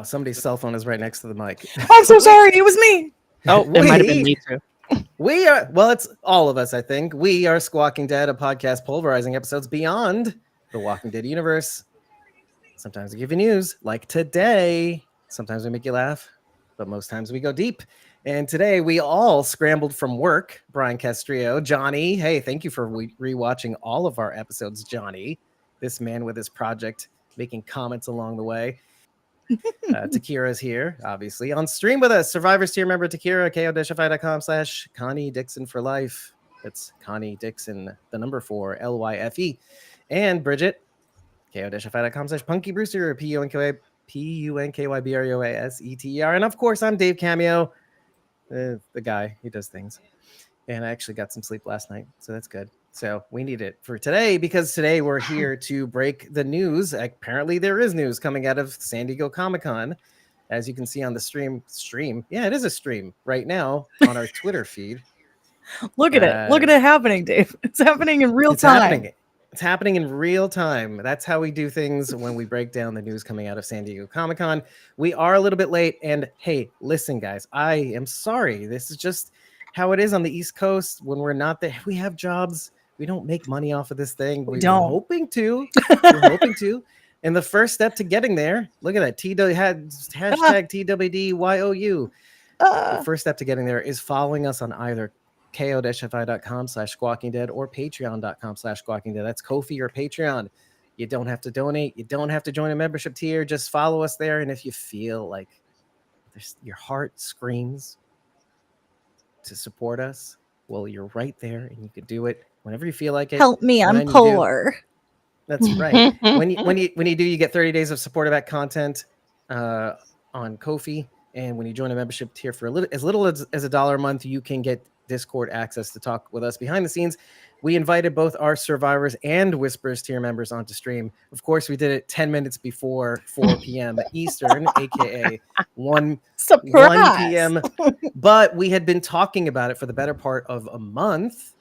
Somebody's cell phone is right next to the mic. I'm so sorry. It was me. Oh, it might have been me too. We are, well, it's all of us, I think. We are Squawking Dead, a podcast pulverizing episodes beyond the Walking Dead universe. Sometimes we give you news, like today. Sometimes we make you laugh, but most times we go deep. And today we all scrambled from work. Brian Castrillo, Johnny. Hey, thank you for rewatching all of our episodes, Johnny. This man with his project, making comments along the way. Takira's here, obviously. On stream with us, Survivors tier member Takira, ko-fi.com/Connie Dixon for life. It's Connie Dixon, the number 4, LYFE. And Bridget, ko-fi.com/Punky Brewster, PUNKYBROASETER. And of course, I'm Dave Cameo, the guy who does things. And I actually got some sleep last night, so that's good. So we need it for today because today we're here to break the news. Apparently there is news coming out of San Diego Comic-Con. As you can see on the stream. Yeah, it is a stream right now on our Twitter feed. Look at it. Look at it happening, Dave. It's happening in real time. It's happening in real time. That's how we do things when we break down the news coming out of San Diego Comic-Con. We are a little bit late. And hey, listen, guys, I am sorry. This is just how it is on the East Coast when we're not there. We have jobs. We don't make money off of this thing. We're hoping to. We're hoping to. And the first step to getting there, look at that. Hashtag TWDU. The first step to getting there is following us on either ko-fi.com/squawkingdead or patreon.com/squawkingdead. That's Ko-fi or Patreon. You don't have to donate. You don't have to join a membership tier. Just follow us there. And if you feel like your heart screams to support us, well, you're right there and you can do it whenever you feel like it. Help me, I'm poor. That's right. when you do, you get 30 days of supportive content on Ko-fi. And when you join a membership tier for as little as $1 a month, you can get Discord access to talk with us behind the scenes. We invited both our Survivors and Whispers tier members onto stream. Of course, we did it 10 minutes before 4 p.m. Eastern, aka 1 p.m. But we had been talking about it for the better part of a month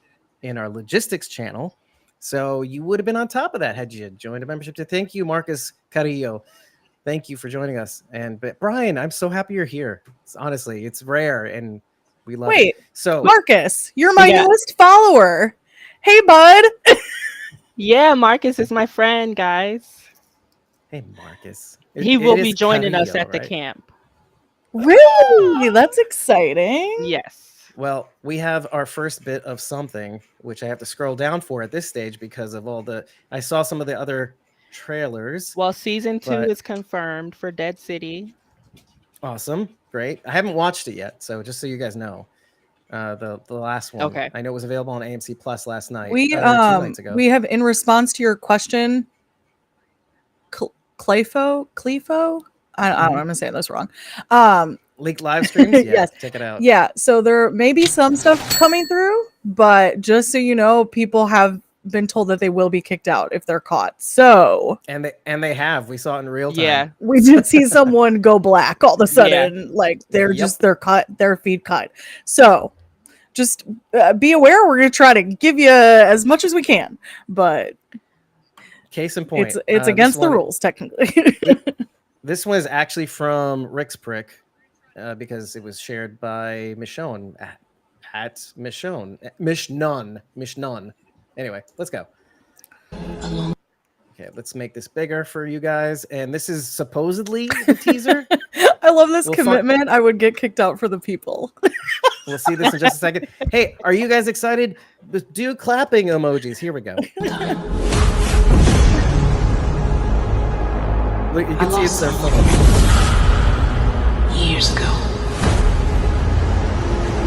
in our logistics channel. So you would have been on top of that had you joined a membership tier. Thank you, Marcus Carrillo. Thank you for joining us. But Brian, I'm so happy you're here. Honestly, it's rare and we love it. So Marcus, you're my newest follower. Hey, bud. Yeah, Marcus is my friend, guys. Hey, Marcus. He will be joining us at the camp. Really? That's exciting. Yes. Well, we have our first bit of something, which I have to scroll down for at this stage because of I saw some of the other trailers. Well, season 2 is confirmed for Dead City. Awesome. Great. I haven't watched it yet, so just so you guys know. The last one. Okay. I know it was available on AMC Plus last night. We 2 nights ago. We have, in response to your question, Clefo. I don't know. I'm gonna say this wrong. Leaked live streams. Yeah, yes. Check it out. Yeah. So there may be some stuff coming through, but just so you know, people have been told that they will be kicked out if they're caught. So and they have. We saw it in real time. Yeah, we did see someone go black all of a sudden. Like they're just their feed cut. So just be aware. We're gonna try to give you as much as we can, but case in point, it's against the rules technically. This one is actually from Rick's Prick because it was shared by Michonne at Michonne. Anyway, let's go. Okay, let's make this bigger for you guys. And this is supposedly the teaser. I love this commitment. I would get kicked out for the people. We'll see this in just a second. Hey, are you guys excited? Do clapping emojis. Here we go. Look, you can see it's their phone. Years ago.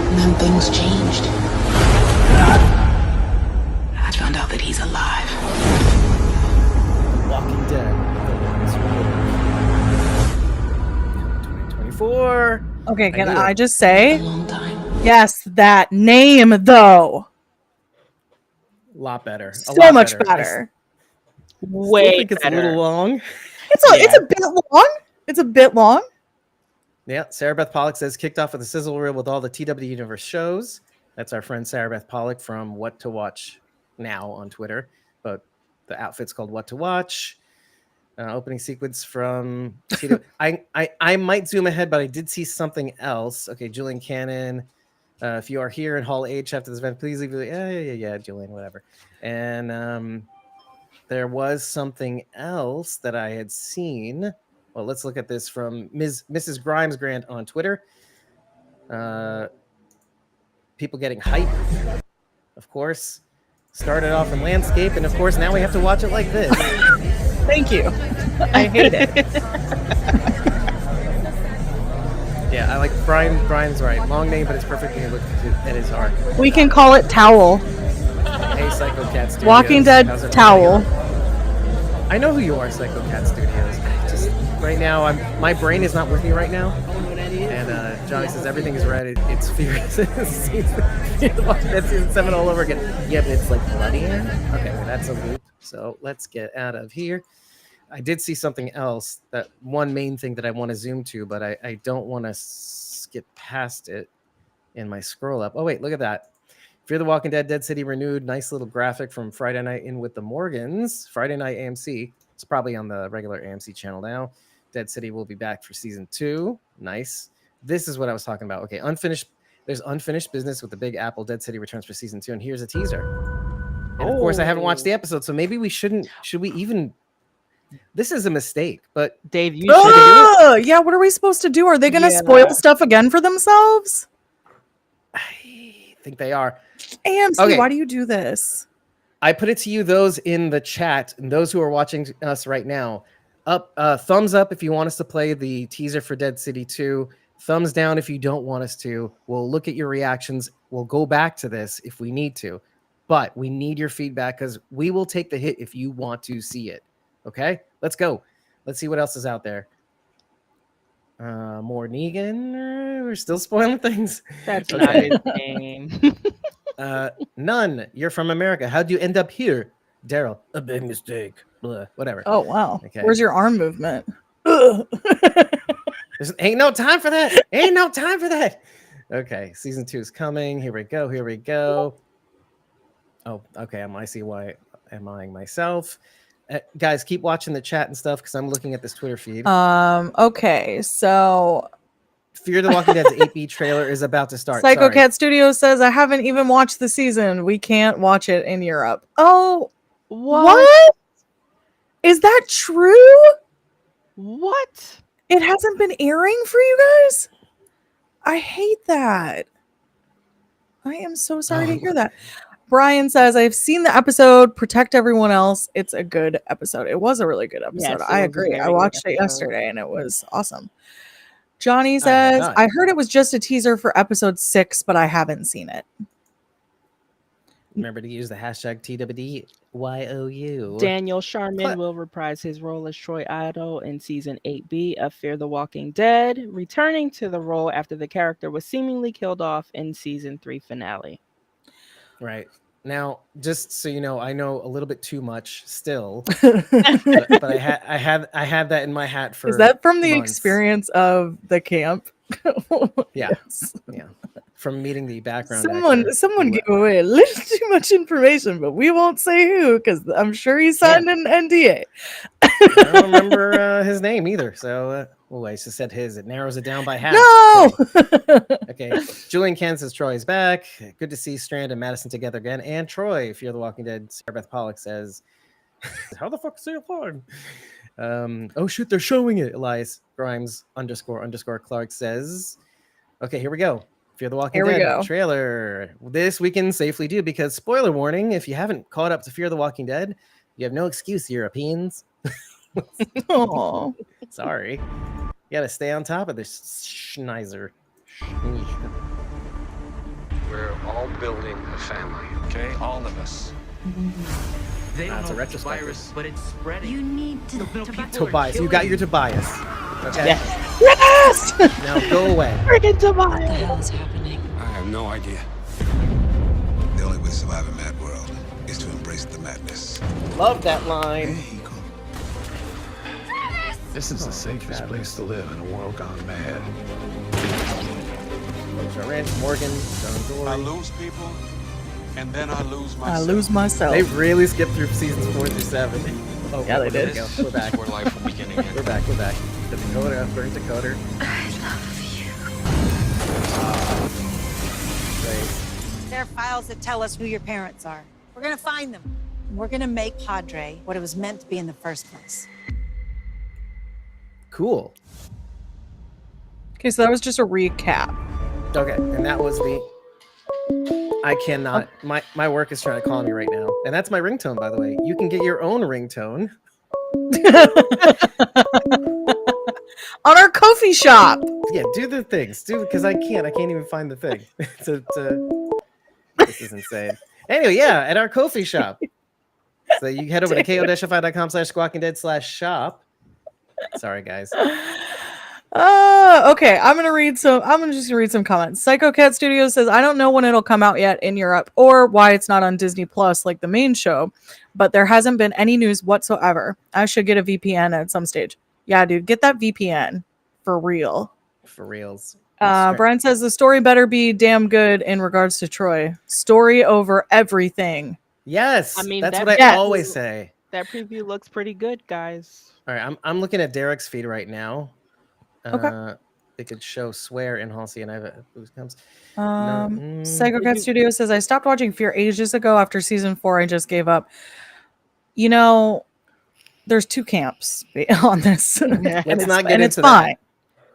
And then things changed. I found out that he's alive. Walking Dead. The 2024. Okay, can I just say? Yes, that name though. A lot better. So much better. Way better. It's better. a little long. It's a bit long. It's a bit long. Yeah, Sarah Beth Pollock says kicked off with a sizzle reel with all the TWDU Universe shows. That's our friend Sarah Beth Pollock from What to Watch Now on Twitter, but the outfit's called What to Watch. Opening sequence from I might zoom ahead, but I did see something else. Okay, Julian Cannon. If you are here in Hall H after this event, please leave. Yeah, Julian, whatever. And there was something else that I had seen. Well, let's look at this from Mrs. Grimes Grant on Twitter. People getting hype, of course. Started off in landscape, and of course now we have to watch it like this. Thank you. I hate it. Yeah, I like Brian's right. Long name, but it's perfectly looked at his heart. We can call it Towel. Hey, Psycho Cat Studios. Walking Dead Towel. I know who you are, Psycho Cat Studios. Just right now, my brain is not with me right now. And Johnny says everything is red. It's Fear. That's season 7 all over again. Yeah, but it's like bloody. Okay, well, that's a loop. So let's get out of here. I did see something else. That one main thing that I want to zoom to, but I don't want to skip past it in my scroll up. Oh wait, look at that. Fear the Walking Dead, Dead City renewed. Nice little graphic from Friday Night In with the Morgans. Friday Night AMC. It's probably on the regular AMC channel now. Dead City will be back for season 2. Nice. This is what I was talking about. Okay, there's unfinished business with the Big Apple. Dead City returns for season 2, and here's a teaser. And of course, I haven't watched the episode, so maybe we shouldn't. Should we even? This is a mistake, but Dave, you should do it. Yeah, what are we supposed to do? Are they going to spoil stuff again for themselves? I think they are. AMC, Okay. why do you do this? I put it to you, those in the chat, and those who are watching us right now. Thumbs up if you want us to play the teaser for Dead City 2. Thumbs down if you don't want us to. We'll look at your reactions. We'll go back to this if we need to. But we need your feedback because we will take the hit if you want to see it. Okay? Let's go. Let's see what else is out there. More Negan. We're still spoiling things. That's not his name. None. You're from America. How'd you end up here? Daryl. A big mistake. Blah. Whatever. Oh, wow. Okay. Where's your arm movement? Ain't no time for that. Ain't no time for that. Okay, season 2 is coming. Here we go. Oh, okay. I see why I'm eyeing myself. Guys, keep watching the chat and stuff because I'm looking at this Twitter feed. Okay, so Fear the Walking Dead's 8B trailer is about to start. Psycho Cat Studios says I haven't even watched the season. We can't watch it in Europe. Oh, what? Is that true? What? It hasn't been airing for you guys? I hate that. I am so sorry to hear that. Brian says, I've seen the episode, Protect Everyone Else. It's a good episode. It was a really good episode. Yes, I agree. I watched it yesterday and it was awesome. Johnny says, I heard it was just a teaser for episode 6, but I haven't seen it. Remember to use the hashtag TWDU. Daniel Sharman will reprise his role as Troy Idol in season 8B of Fear the Walking Dead, returning to the role after the character was seemingly killed off in season 3 finale. Right. Now, just so you know, I know a little bit too much still, but I had that in my hat for. Is that from the months. Experience of the camp? Yeah. Yes. Yeah. From meeting the background. Someone gave away a little too much information, but we won't say who because I'm sure he signed an NDA. I don't remember his name either. So, I just said his. It narrows it down by half. No. Okay. Julian Ken says Troy is back. Good to see Strand and Madison together again. And Troy, Fear the Walking Dead. Sarah Beth Pollock says, "How the fuck is he alive?" Oh shoot, they're showing it. Elias Grimes _ Clark says, "Okay, here we go. Fear the Walking Dead trailer. This we can safely do because spoiler warning: if you haven't caught up to Fear the Walking Dead, you have no excuse, Europeans." Oh, sorry. You got to stay on top of this schnizer. We're all building a family, okay? All of us. They don't know it's a virus, but it's spreading. You need to Tobias. You got your Tobias. Okay. yes. Now go away. Freaking Tobias. What the hell is happening? I have no idea. The only way to survive a mad world is to embrace the madness. Love that line. This is the safest place to live in a world gone mad. Morgan, I lose people, and then I lose myself. I lose myself. They really skipped through seasons 4 through 7. Oh, Yeah, they there did. we go. We're back. Where life will begin again. We're back. The decoder. Burn decoder. Right. There are files that tell us who your parents are. We're gonna find them. We're gonna make Padre what it was meant to be in the first place. Cool. Okay, so that was just a recap. Okay, and that was the. I cannot. My work is trying to call me right now, and that's my ringtone, by the way. You can get your own ringtone. On our Ko-fi shop. Yeah, do the things, because I can't even find the thing. This is insane. Anyway, yeah, at our Ko-fi shop. So you can head over to ko-fi.com/squawkingdead/shop. Sorry, guys. Okay, I'm just gonna read some comments. Psycho Cat Studios says, I don't know when it'll come out yet in Europe or why it's not on Disney Plus like the main show, but there hasn't been any news whatsoever. I should get a VPN at some stage. Yeah, dude, get that VPN for real. For reals. Brian says the story better be damn good in regards to Troy. Story over everything. Yes, I mean, that's that- what I always say. That preview looks pretty good, guys. All right, I'm looking at Derek's feed right now. Okay. They could show Swear in Halsey and Eva. Who comes? Psycho Cat Studio says, I stopped watching Fear ages ago after season 4. I just gave up. You know, there's 2 camps on this. Let's not get into fine. that.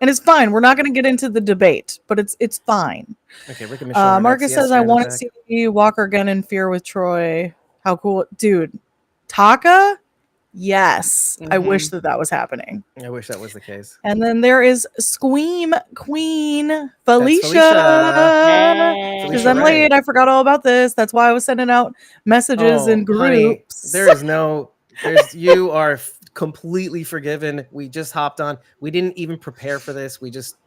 And it's fine. We're not going to get into the debate, but it's fine. Okay, Rick and Michelle. Marcus says, I want to see Walker again in Fear with Troy. How cool. Dude, Taka? Yes. I wish that was happening. I wish that was the case. And then there is Squeam Queen Felicia. Because I'm late. I forgot all about this. That's why I was sending out messages in groups. Honey, you are completely forgiven. We just hopped on. We didn't even prepare for this. We just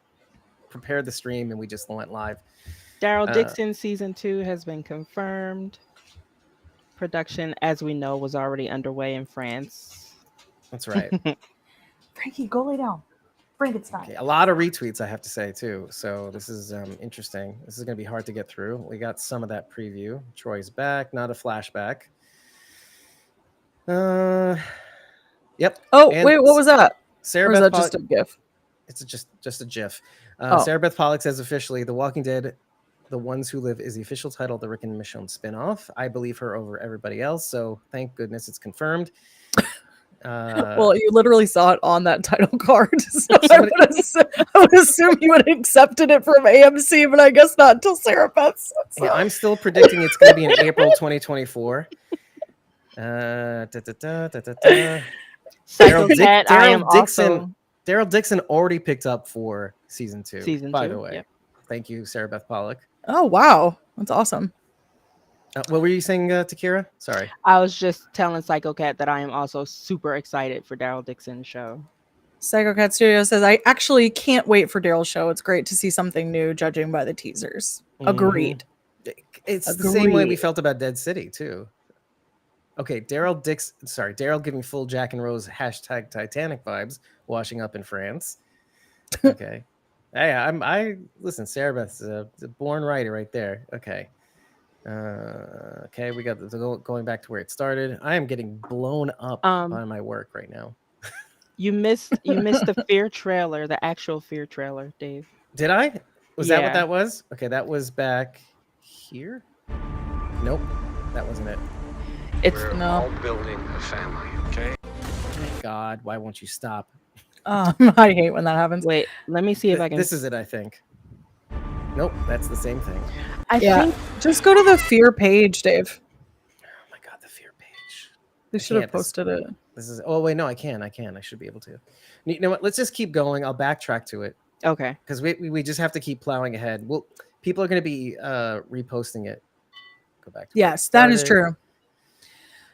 prepared the stream and we just went live. Daryl Dixon season 2 has been confirmed. Production, as we know, was already underway in France. That's right. Frankie, go lay down. Frankenstein. Okay, a lot of retweets, I have to say, too. So this is interesting. This is going to be hard to get through. We got some of that preview. Troy's back, not a flashback. Yep. Oh, wait, what was that? Sarah or is Beth that just a GIF? It's just a GIF. Sarah Beth Pollock says officially, The Walking Dead, The Ones Who Live is the official title of the Rick and Michonne spinoff. I believe her over everybody else, so thank goodness it's confirmed. Well, you literally saw it on that title card. So I would assume you would have accepted it from AMC, but I guess not until Sarah Beth said so. Yeah, I'm still predicting it's going to be in April 2024. Daryl Dixon already picked up for season 2. By the way, yep. Thank you, Sarah Beth Pollock. Oh wow, that's awesome. What were you saying, Takira? Sorry. I was just telling Psycho Cat that I am also super excited for Daryl Dixon's show. Psycho Cat Studio says, I actually can't wait for Daryl's show. It's great to see something new, judging by the teasers. Agreed. It's the same way we felt about Dead City, too. Okay, Daryl giving full Jack and Rose # Titanic vibes, washing up in France. Okay. Hey, listen, Sarah Beth's a born writer right there. Okay. Okay, we got going back to where it started. I am getting blown up by my work right now. You missed the Fear trailer, the actual Fear trailer, Dave. Did I? Was that what that was? Okay, that was back here. Nope, that wasn't it. We're all building a family, okay? God, why won't you stop? I hate when that happens. Wait, let me see if I can. This is it, I think. Nope, that's the same thing. I think just go to the Fear page, Dave. Oh my God, the Fear page. They should have posted it. This is. Oh wait, no, I can. I should be able to. You know what? Let's just keep going. I'll backtrack to it. Okay. Because we just have to keep plowing ahead. Well, people are going to be reposting it. Go back. Yes, that is true.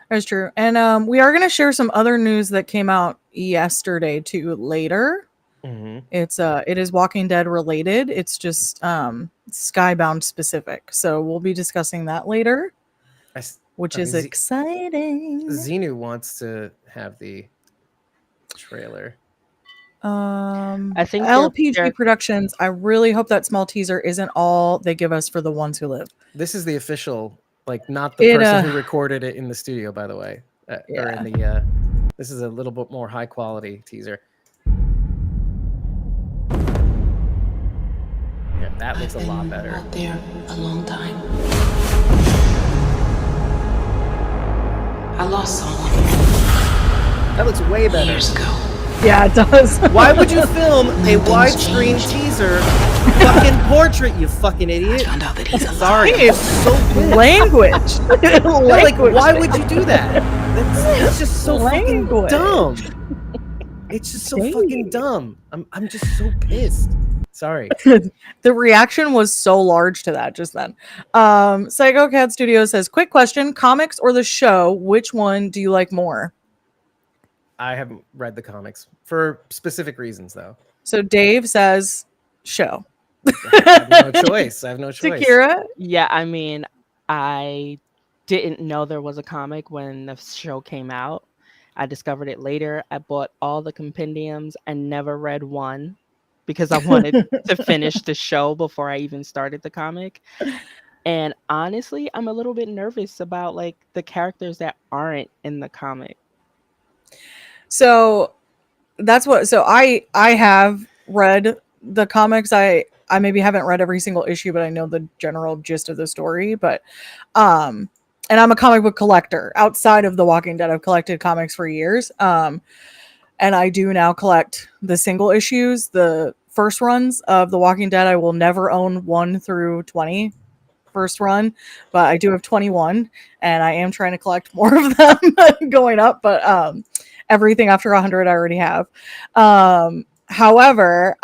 That is true. And we are going to share some other news that came out yesterday too later. Mm-hmm. It is Walking Dead related. It's just Skybound specific. So we'll be discussing that later, which is exciting. Xenu wants to have the trailer. I think LPG Productions. I really hope that small teaser isn't all they give us for The Ones Who Live. This is the official, like not the person who recorded it in the studio, by the way, or in the This is a little bit more high quality teaser. Yeah, that looks a lot better. Out there a long time. I lost someone That looks way better. years ago. Yeah, it does. Why would you film a Things widescreen change. teaser fucking portrait, you fucking I idiot? found out that he's alive. Sorry, I'm so pissed. Language. No, like, why would you do that? That's just so fucking Language. dumb. It's just so fucking dumb. I'm just so pissed. Sorry. The reaction was so large to that just then. Psycho Cat Studio says, quick question, comics or the show, which one do you like more? I haven't read the comics for specific reasons, though. So Dave says show. I have no choice. I have no choice. Takira? Yeah, I mean, I didn't know there was a comic when the show came out. I discovered it later. I bought all the compendiums and never read one because I wanted to finish the show before I even started the comic. And honestly, I'm a little bit nervous about like the characters that aren't in the comic. So that's what. So I have read the comics. I maybe haven't read every single issue, but I know the general gist of the story. But and I'm a comic book collector. Outside of The Walking Dead, I've collected comics for years. And I do now collect the single issues, the first runs of The Walking Dead. I will never own 1 through 20 first run, but I do have 21, and I am trying to collect more of them going up. But everything after 100 I already have. However,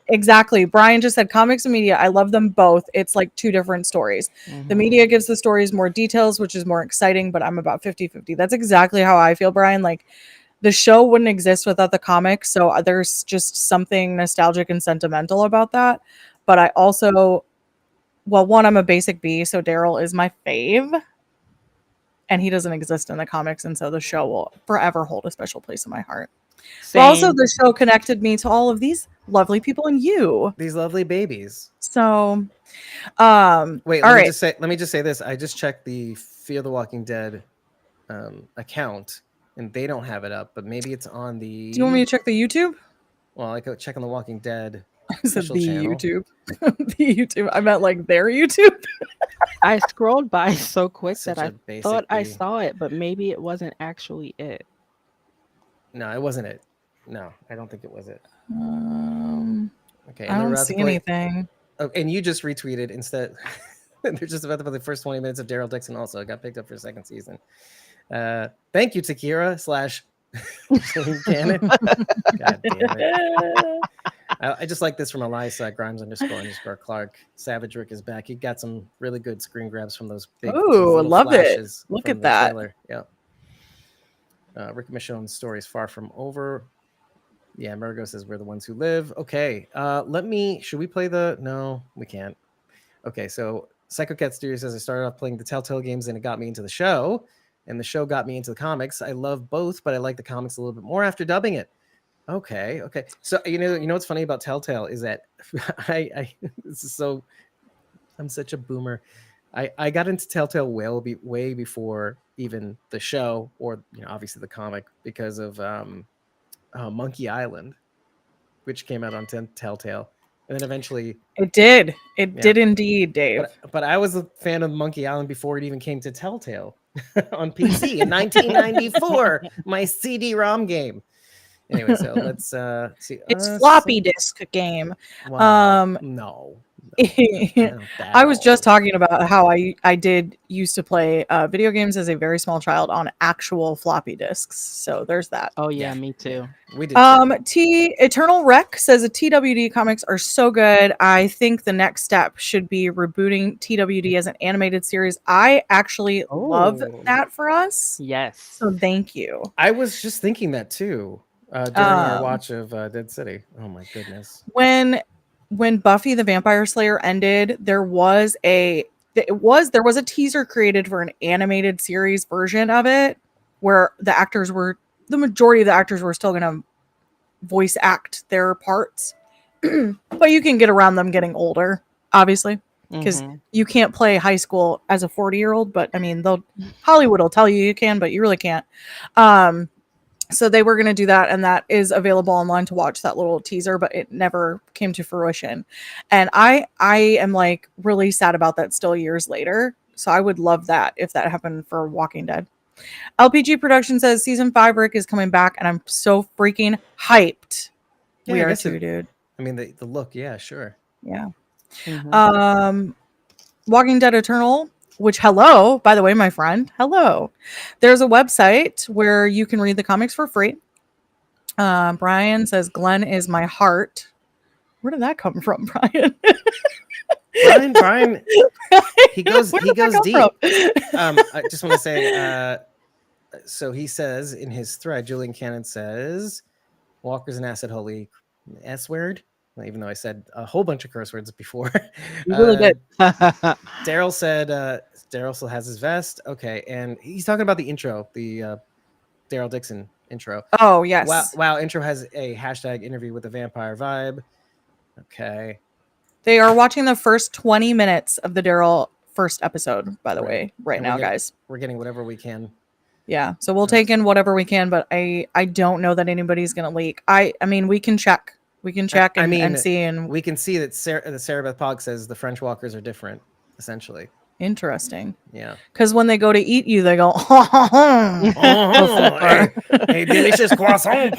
exactly. Brian just said comics and media. I love them both. It's like two different stories. The media gives the stories more details, which is more exciting, but I'm about 50-50. That's exactly how I feel, Brian. Like the show wouldn't exist without the comics. So there's just something nostalgic and sentimental about that. But I also, well, one, I'm a basic B. So Daryl is my fave. And he doesn't exist in the comics, and so the show will forever hold a special place in my heart. But also, the show connected me to all of these lovely people and you. These lovely babies. So, wait, all right. Let me just say this. I just checked the Fear the Walking Dead account, and they don't have it up, but maybe it's on the. Do you want me to check the YouTube? Well, I could check on the Walking Dead. I said the channel. YouTube. The YouTube. I meant like their YouTube. I scrolled by so quick Such that a I basic thought I bee. saw it, but maybe it wasn't actually it. No, it wasn't it. No, I don't think it was it. Okay, and I they're don't about to see play- anything. Oh, and you just retweeted instead. They're just about to play the first 20 minutes of Daryl Dixon. Also, got picked up for a second season. Thank you, Takira / Shane Cannon. God damn it. I just like this from Elias Grimes __ Clark. Savage Rick is back. He got some really good screen grabs from those big. Ooh, little love it. flashes Look from at the that. trailer. Yeah. Rick Michonne's story is far from over. Yeah, Margo says we're the ones who live. Okay. Should we play no, we can't. Okay, so Psycho Cat Studio says I started off playing the Telltale games and it got me into the show, and the show got me into the comics. I love both, but I like the comics a little bit more after dubbing it. Okay. So you know what's funny about Telltale is that this is so. I'm such a boomer. I got into Telltale way before even the show or obviously the comic because of Monkey Island, which came out on Telltale, and then eventually It did. It did indeed, Dave. But I was a fan of Monkey Island before it even came to Telltale on PC in 1994. My CD-ROM game. Anyway, so let's see. It's floppy disk game. Wow. No. I was just talking about how I did used to play video games as a very small child on actual floppy disks. So there's that. Oh yeah, me too. We did. Eternal Rec says the TWD comics are so good. I think the next step should be rebooting TWD as an animated series. I actually love that for us. Yes. So thank you. I was just thinking that too during our watch of Dead City. Oh my goodness. When Buffy the Vampire Slayer ended, there was a teaser created for an animated series version of it where the majority of the actors were still going to voice act their parts, but you can get around them getting older, obviously. because Mhm. you can't play high school as a 40-year-old. But I mean, Hollywood will tell you can, but you really can't. So they were going to do that, and that is available online to watch, that little teaser, but it never came to fruition. And I am like really sad about that still years later. So I would love that if that happened for Walking Dead. LPG Production says season 5 Rick is coming back, and I'm so freaking hyped. Yeah, We I are guess too, dude. I mean, the look, yeah, sure. Yeah. Mhm. Walking Dead Eternal, which, hello, by the way, my friend, hello. There's a website where you can read the comics for free. Brian says Glenn is my heart. Where did that come from, Brian? Brian, he goes Where did that come deep. from? I just want to say, so he says in his thread, Julian Cannon says, Walker's an asset, holy S word. Even though I said a whole bunch of curse words before. You really did. Daryl said, Daryl still has his vest. Okay. And he's talking about the intro, the Daryl Dixon intro. Oh, yes. Wow. Intro has a hashtag interview with the vampire vibe. Okay. They are watching the first 20 minutes of the Daryl first episode, by the way, right And now, guys. We're getting whatever we can. Yeah. So we'll take in whatever we can, but I don't know that anybody's going to leak. I mean, we can check. We can check and see. And we can see that Sarah Beth Pog says the French walkers are different, essentially. interesting. Yeah. Because when they go to eat you, they go, a delicious croissant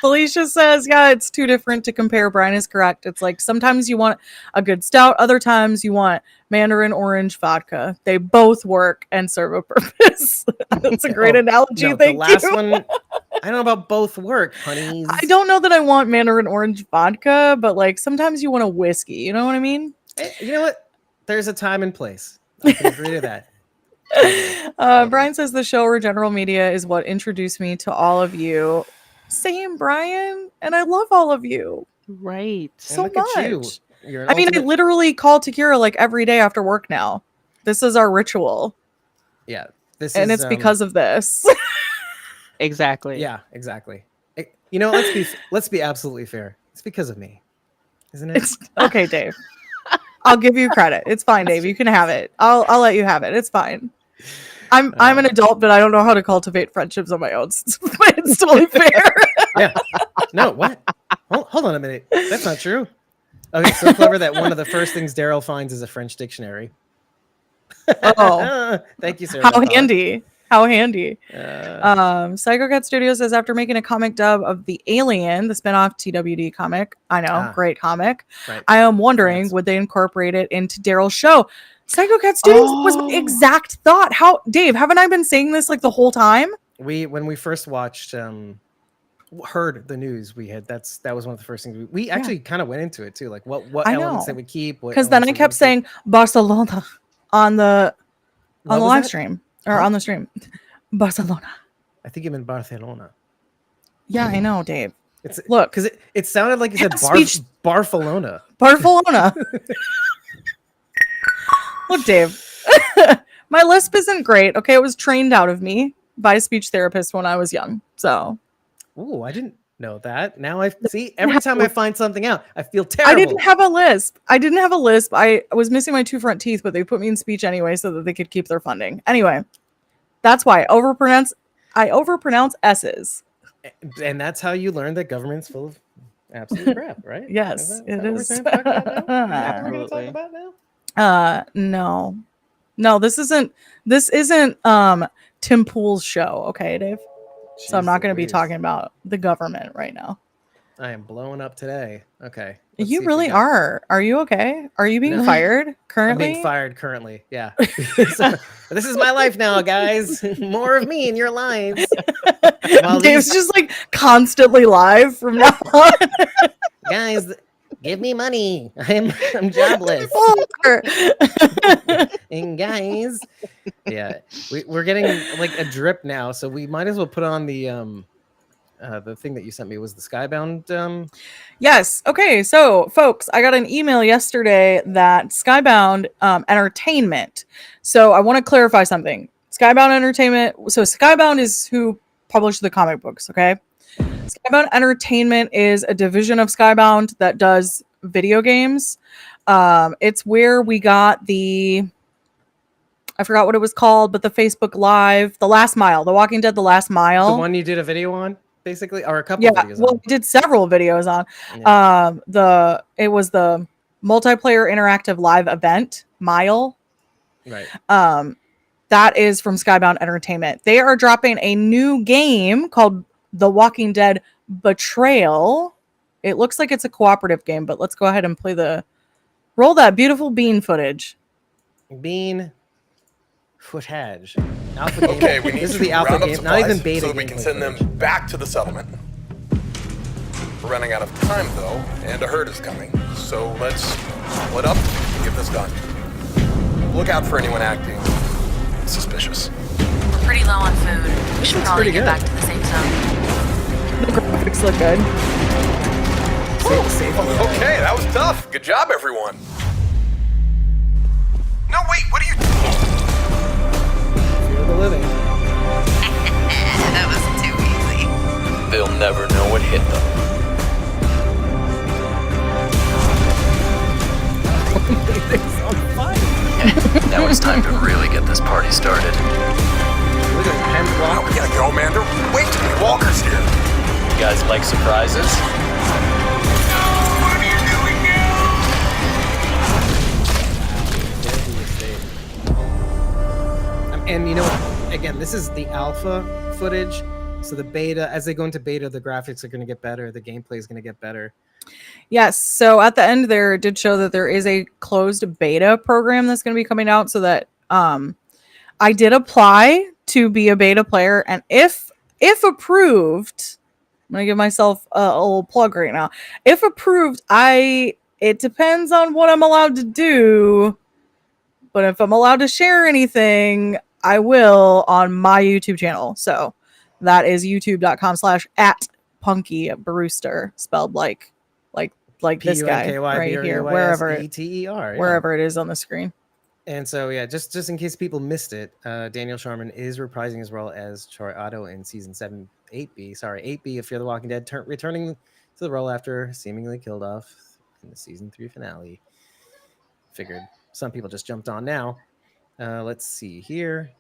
Felicia says, yeah, it's too different to compare. Brian is correct. It's like sometimes you want a good stout, other times you want Mandarin orange vodka. They both work and serve a purpose. That's a great analogy. No, Thank the last you. one, I don't know about both work, honeys. I don't know that I want Mandarin orange vodka, but like sometimes you want a whiskey. You know what I mean? You know what? There's a time and place. I can agree to that. Brian says the show or general media is what introduced me to all of you. Same, Brian. And I love all of you Right. so look at you. much. You're an I mean, I ultimate- literally call Takira like every day after work now. This is our ritual. Yeah. And it's because of this. Exactly. Yeah, exactly. You know, let's be absolutely fair. It's because of me, isn't it? It's okay, Dave. I'll give you credit. It's fine, Dave. You can have it. I'll let you have it. It's fine. I'm an adult, but I don't know how to cultivate friendships on my own. It's totally fair. Yeah. No, what? Hold on a minute. That's not true. Okay, so clever that one of the first things Daryl finds is a French dictionary. Oh, thank you, sir. how handy. How handy. Uh, Cat Studio says after making a comic dub of The Alien, the spinoff TWD comic, I know, great comic. Right. I am wondering, would they incorporate it into Daryl's show? Psycho Cat Studios was my exact thought. How, Dave, haven't I been saying this like the whole time? when we first watched, heard the news, that was one of the first things we actually kind of went into it too. Like what I elements know. that we keep. Because then I kept saying Barcelona on the What was live that? stream or on the stream. Barcelona. I think you meant Barcelona. Yeah, I know, Dave. It's Look, because it sounded like you said speech- Barcelona. Barcelona. Look, Dave. My lisp isn't great. Okay, it was trained out of me by a speech therapist when I was young. So Ooh, I didn't know that. Now I see. Every time I find something out, I feel terrible. I didn't have a lisp. I was missing my 2 front teeth, but they put me in speech anyway so that they could keep their funding. Anyway, that's why I overpronounce S's. And that's how you learn that government's full of absolute crap, right? Yes, it is. Is that what we're talking about now? No, this isn't Tim Pool's show, okay, Dave? So I'm not going to be talking about the government right now. I am blowing up today. Okay. You really are. Are you okay? Are you being fired currently? I'm being fired currently. Yeah. So, this is my life now, guys. More of me in your lives. Dave's just like constantly live from now on. Guys, give me money. I'm jobless. And guys, yeah, we're getting like a drip now, so we might as well put on the thing that you sent me was the Skybound. Yes. Okay. So, folks, I got an email yesterday that Skybound Entertainment. So, I want to clarify something. Skybound Entertainment. So, Skybound is who published the comic books. Okay. Skybound Entertainment is a division of Skybound that does video games. It's where we got I forgot what it was called, but the Facebook Live, The Last Mile, The Walking Dead, The Last Mile. The one you did a video on, basically, or a couple Yeah, of videos well, on. we did several videos on. Yeah. It was the multiplayer interactive live event, Mile. Right. That is from Skybound Entertainment. They are dropping a new game called The Walking Dead Betrayal. It looks like it's a cooperative game, but let's go ahead and roll that beautiful bean footage. Bean footage. Alpha game. Okay, we need this is to the alpha round up game, not even supplies beta so that we gameplay can send them footage. back to the settlement. We're running out of time though, and a herd is coming. So let's split up and get this done. Look out for anyone acting suspicious. We're pretty low on food. We should looks probably pretty get good. back to the safe zone. The graphics look good. Safe. Okay, that was tough. Good job, everyone. No, wait, what are you... Fear the living. That was too easy. They'll never know what hit them. Everything's on fire. Now it's time to really get this party started. Look at Penn Oh, Block. we gotta go, man. There are way too many walkers here. You guys like surprises? And you know what? Again, this is the alpha footage. So the beta, as they go into beta, the graphics are going to get better. The gameplay is going to get better. Yes. So at the end there, it did show that there is a closed beta program that's going to be coming out so that I did apply to be a beta player. And if approved, I'm going to give myself a little plug right now. If approved, it depends on what I'm allowed to do. But if I'm allowed to share anything, I will on my YouTube channel. So that is youtube.com/@punkybrewster, spelled like this guy right here, wherever it is on the screen. And so, yeah, just in case people missed it, Daniel Sharman is reprising his role as Troy Otto in season 8B of Fear the Walking Dead, returning to the role after seemingly killed off in the season 3 finale. Figured some people just jumped on now. Let's see here.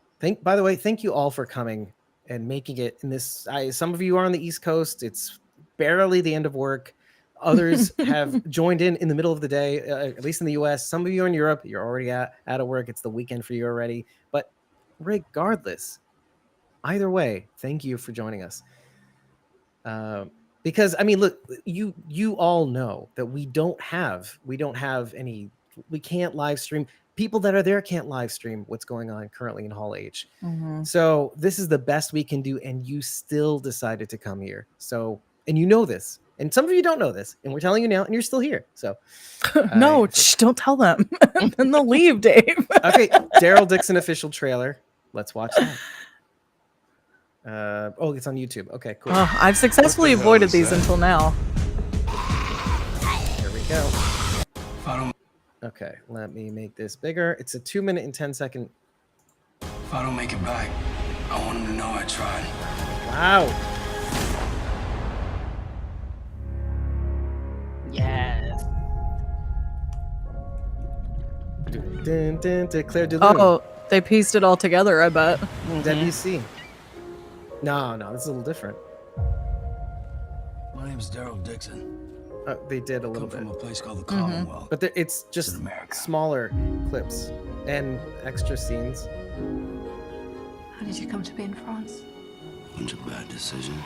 By the way, thank you all for coming and making it in this. Some of you are on the East Coast. It's barely the end of work. Others have joined in the middle of the day, at least in the US. Some of you are in Europe. You're already out of work. It's the weekend for you already. But regardless, either way, thank you for joining us. Because, I mean, look, you all know that we don't have any, we can't live stream. People that are there can't live stream what's going on currently in Hall H. Mm-hmm. So this is the best we can do, and you still decided to come here. So, and you know this, and some of you don't know this, and we're telling you now, and you're still here. So, No, don't tell them. Then they'll leave, Dave. Okay, Daryl Dixon official trailer. Let's watch that. Oh, it's on YouTube. Okay, cool. Oh, I've successfully avoided these until now. Here we go. Okay, let me make this bigger. It's a 2-minute and 10-second. If I don't make it back, I want him to know I tried. Wow. Yes. Dun, dun, dun, Claire Delune. Oh, they pieced it all together, I bet. WC. No, this is a little different. My name's Daryl Dixon. They did a little Come bit. from a place called the Commonwealth. But it's just smaller clips and extra scenes. How did you come to be in France? Bunch of bad decisions.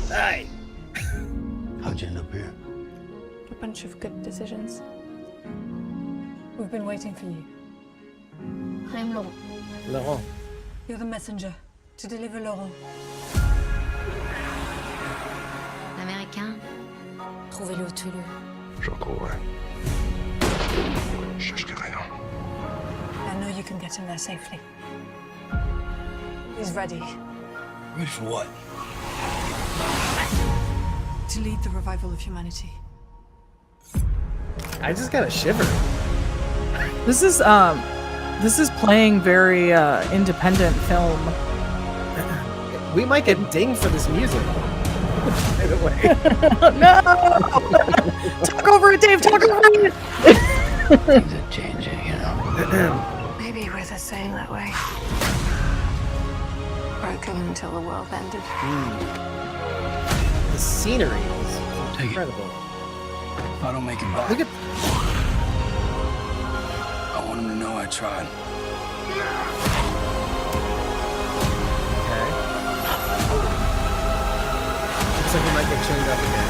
Hey! How'd you end up here? A bunch of good decisions. We've been waiting for you. I'm Laurent. Laurent. You're the messenger to deliver Laurent. L'américain. Trouvez-le, tuez-le. J'en courrai. Je chercherai rien. I know you can get him there safely. He's ready Ready for what? to lead the revival of humanity. I just got a shiver. This is playing very independent film. We might get dinged for this music. By the way. No! Talk over it, Dave. Talk over it. Things are changing, you know. Maybe we're the same that way. Broken until the world ended. The scenery is Take it. incredible. If I don't make it back, Look at I want him to know I tried. okay. Looks like we might get chained up again.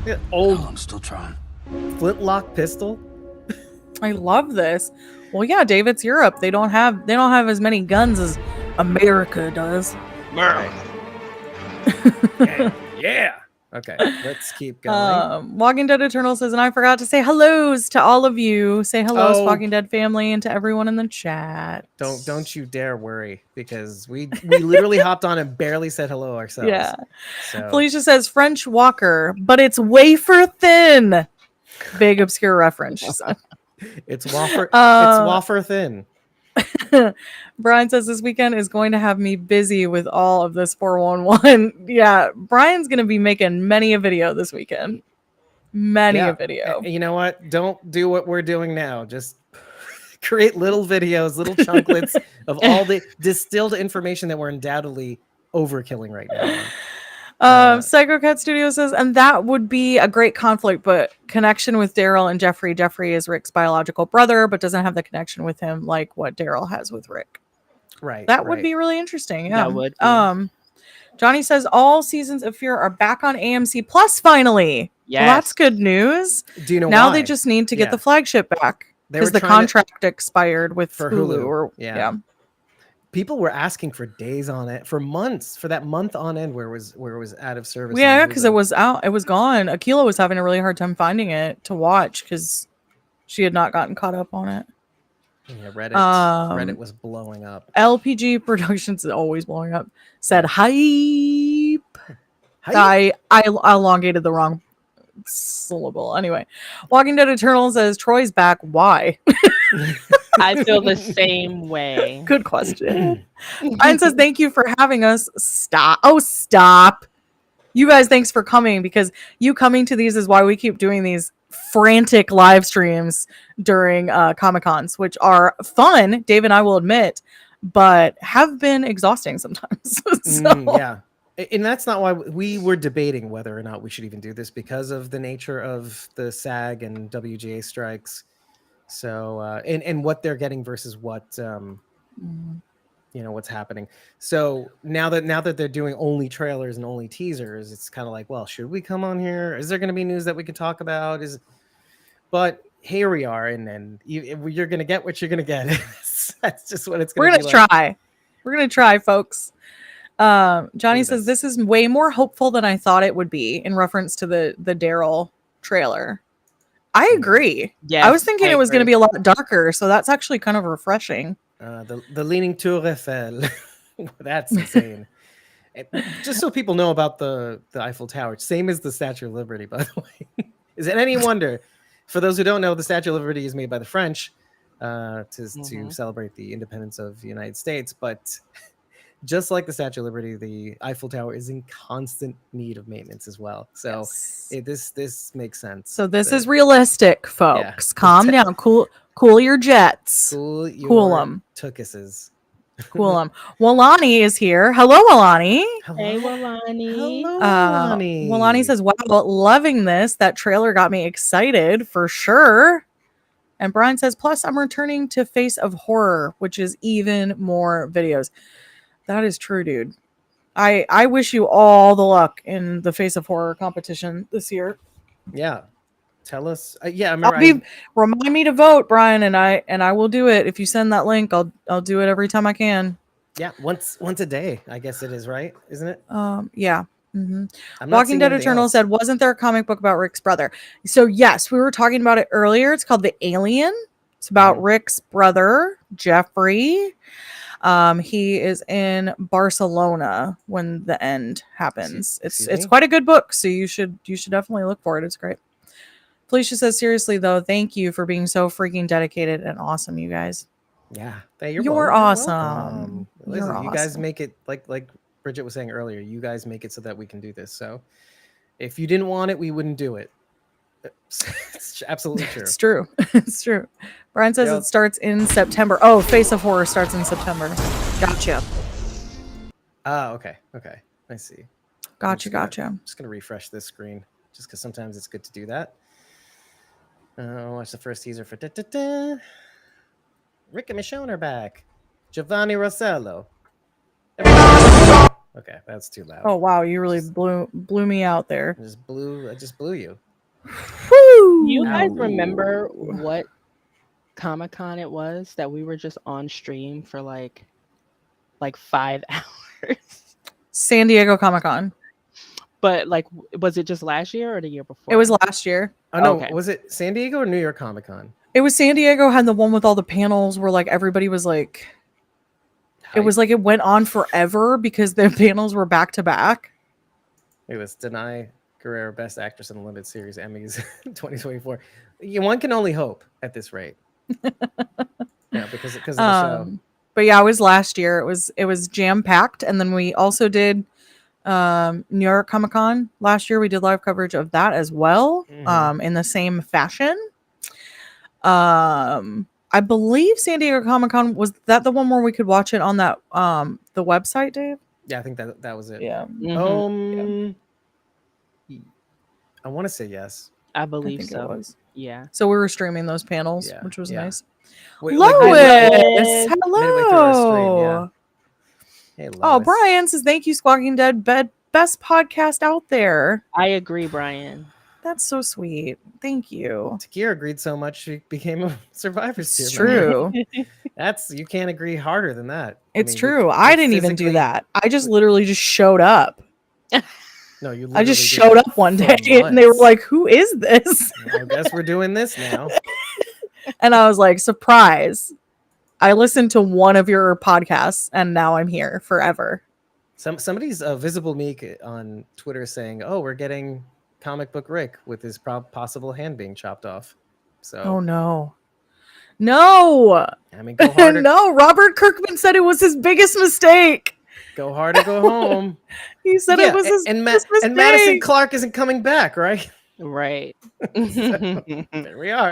Look at old I'm still trying. flintlock pistol. I love this. Well, yeah, Dave, it's Europe. They don't have as many guns as America does. Right. Yeah. Okay, let's keep going. Walking Dead Eternal says, and I forgot to say hellos to all of you. Say hellos, Oh. Walking Dead family, and to everyone in the chat. Don't you dare worry, because we literally hopped on and barely said hello ourselves. Yeah. So Felicia says French Walker, but it's wafer thin. Big obscure reference. She said. it's wafer. It's wafer thin. Brian says this weekend is going to have me busy with all of this 411. Yeah, Brian's going to be making many a video this weekend. Many Yeah. a video. You know what? Don't do what we're doing now. Just create little videos, little chunklets of all the distilled information that we're undoubtedly overkilling right now. Psycho Cat Studio says, and that would be a great conflict, but connection with Daryl and Jeffrey. Jeffrey is Rick's biological brother, but doesn't have the connection with him like what Daryl has with Rick. Right. That would be really interesting. Yeah. That would be. Johnny says all seasons of Fear are back on AMC Plus finally. Yes. Well, that's good news. Do you know Now why? they just need to get Yeah. the flagship back They because were the trying to- contract expired with for Hulu. Hulu. Or Yeah. People were asking for days on it, for months, for that month on end where it was out of service. Yeah, on because Hulu. it was out. It was gone. Akila was having a really hard time finding it to watch because she had not gotten caught up on it. Yeah, Reddit Um, was blowing up. LPG Productions is always blowing up. Said hype. Hype. I elongated the wrong syllable. Anyway, Walking Dead Eternal says Troy's back. Why? I feel the same way. Good question. Brian says thank you for having us. Stop. Oh, stop. You guys, thanks for coming, because you coming to these is why we keep doing these frantic live streams during Comic-Cons, which are fun, Dave and I will admit, but have been exhausting sometimes. So, Yeah. And that's not why we were debating whether or not we should even do this, because of the nature of the SAG and WGA strikes. So and what they're getting versus what what's happening. So now that they're doing only trailers and only teasers, it's kind of like, well, should we come on here? Is there going to be news that we can talk about? But here we are, and you're going to get what you're going to get. That's just what it's going to be. We're gonna try, folks. Johnny says this is way more hopeful than I thought it would be, in reference to the Daryl trailer. I agree. Yes, I was thinking it was going to be a lot darker, so that's actually kind of refreshing. The Leaning Tour Eiffel. That's insane. Just so people know about the Eiffel Tower, same as the Statue of Liberty, by the way. Is it any wonder? For those who don't know, the Statue of Liberty is made by the French to celebrate the independence of the United States, but just like the Statue of Liberty, the Eiffel Tower is in constant need of maintenance as well. So this makes sense. So this is realistic, folks. Calm down. Cool your jets. Cool them. Tookuses. Cool them. Walani is here. Hello, Walani. Hey, Walani. Hello, Walani. Walani says, wow, loving this. That trailer got me excited for sure. And Brian says, plus I'm returning to Face of Horror, which is even more videos. That is true, dude. I wish you all the luck in the Face of Horror competition this year. Yeah. Tell us. Yeah, I remember. Remind me to vote, Brian, and I will do it. If you send that link, I'll do it every time I can. Yeah, once a day, I guess it is, right? Isn't it? Yeah. Mm-hmm. I'm not Walking seeing Dead anything Eternal else. said, wasn't there a comic book about Rick's brother? So yes, we were talking about it earlier. It's called The Alien. It's about Rick's brother, Jeffrey. He is in Barcelona when the end happens. It's quite a good book, so you should definitely look for it. It's great. Felicia says, seriously though, thank you for being so freaking dedicated and awesome, you guys. Yeah, You're awesome. Listen, you guys make it like Bridget was saying earlier, you guys make it so that we can do this. So if you didn't want it, we wouldn't do it. It's absolutely true. It's true. It's true. Brian says Yep. it starts in September. Oh, Face of Horror starts in September. Gotcha. Okay. Okay. I see. Gotcha. I'm just gonna refresh this screen just because sometimes it's good to do that. Watch the first teaser for Rick and Michonne are back. Giovanni Rossello. Okay, that's too loud. Oh wow, you really blew me out there. I just blew you. Woo! You guys remember what Comic-Con it was that we were just on stream for like 5 hours? San Diego Comic-Con. But like, was it just last year or the year before? It was last year. Oh no, Okay. was it San Diego or New York Comic Con? It was San Diego, had the one with all the panels where like everybody was like, it was like it went on forever because the panels were back to back. It was Denai Guerrero, Best Actress in a Limited Series Emmys 2024. One can only hope at this rate. Yeah, because of the show. But yeah, it was last year. It was jam packed, and then we also did New York Comic Con last year. We did live coverage of that as well, in the same fashion. I believe San Diego Comic Con, was that the one where we could watch it on that the website, Dave? Yeah, I think that was it. Yeah. I want to say yes. I believe think it so. was. Yeah. So we were streaming those panels, Yeah, which was yeah. nice. Wait, Lois, midway through our stream, hello. yeah. Hey, Oh, Lois. Brian says thank you, Squawking Dead. Best podcast out there. I agree, Brian. That's so sweet. Thank you. Takira agreed so much she became a Survivor's It's tier member. true. You can't agree harder than that. It's mean, true. we I didn't even do physically- that. I just literally just showed up. No, you. I just literally did showed that up one for day and they were months. like, "Who is this?" I guess we're doing this now. And I was like, "Surprise." I listened to one of your podcasts and now I'm here forever. Somebody's Visible Meek on Twitter saying, "Oh, we're getting Comic Book Rick with his possible hand being chopped off." So, Oh no. No. I mean, go hard, No, Robert Kirkman said it was his biggest mistake. go hard or go home. He said it was his biggest mistake. and Madison Clark isn't coming back, right? Right. There we are.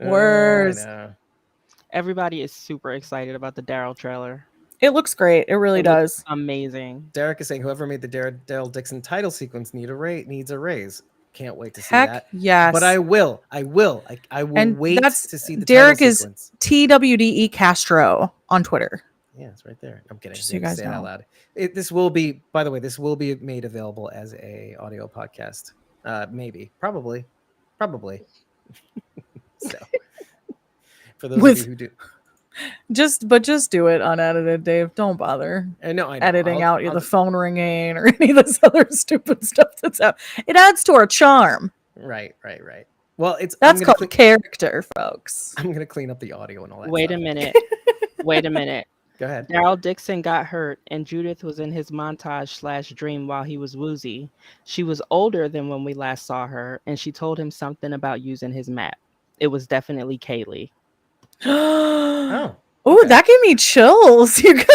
Worse. I know. Everybody is super excited about the Daryl trailer. It looks great. It really It looks does. amazing. Derek is saying whoever made the Daryl Dixon title sequence needs a raise. Can't wait to see Heck that. yes. But I will. I will And wait that's- to see the Derek title is sequence. TWDE Castro on Twitter. Yeah, it's right there. I'm kidding. Just so you Didn't guys say it out know. loud. This will be, by the way, this will be made available as a audio podcast. Maybe, probably. So, for those of you who do, Just do it unedited, Dave. Don't bother I know. editing I'll- out I'll the phone ringing or any of this other stupid stuff that's out. It adds to our charm. Right. Well, That's I'm gonna called character, folks. I'm gonna clean up the audio and all that. Wait a stuff. minute. Wait a minute. Go ahead. Daryl Dixon got hurt, and Judith was in his montage/dream while he was woozy. She was older than when we last saw her, and she told him something about using his map. It was definitely Kaylee. Oh, Oh, that gave me chills, you guys.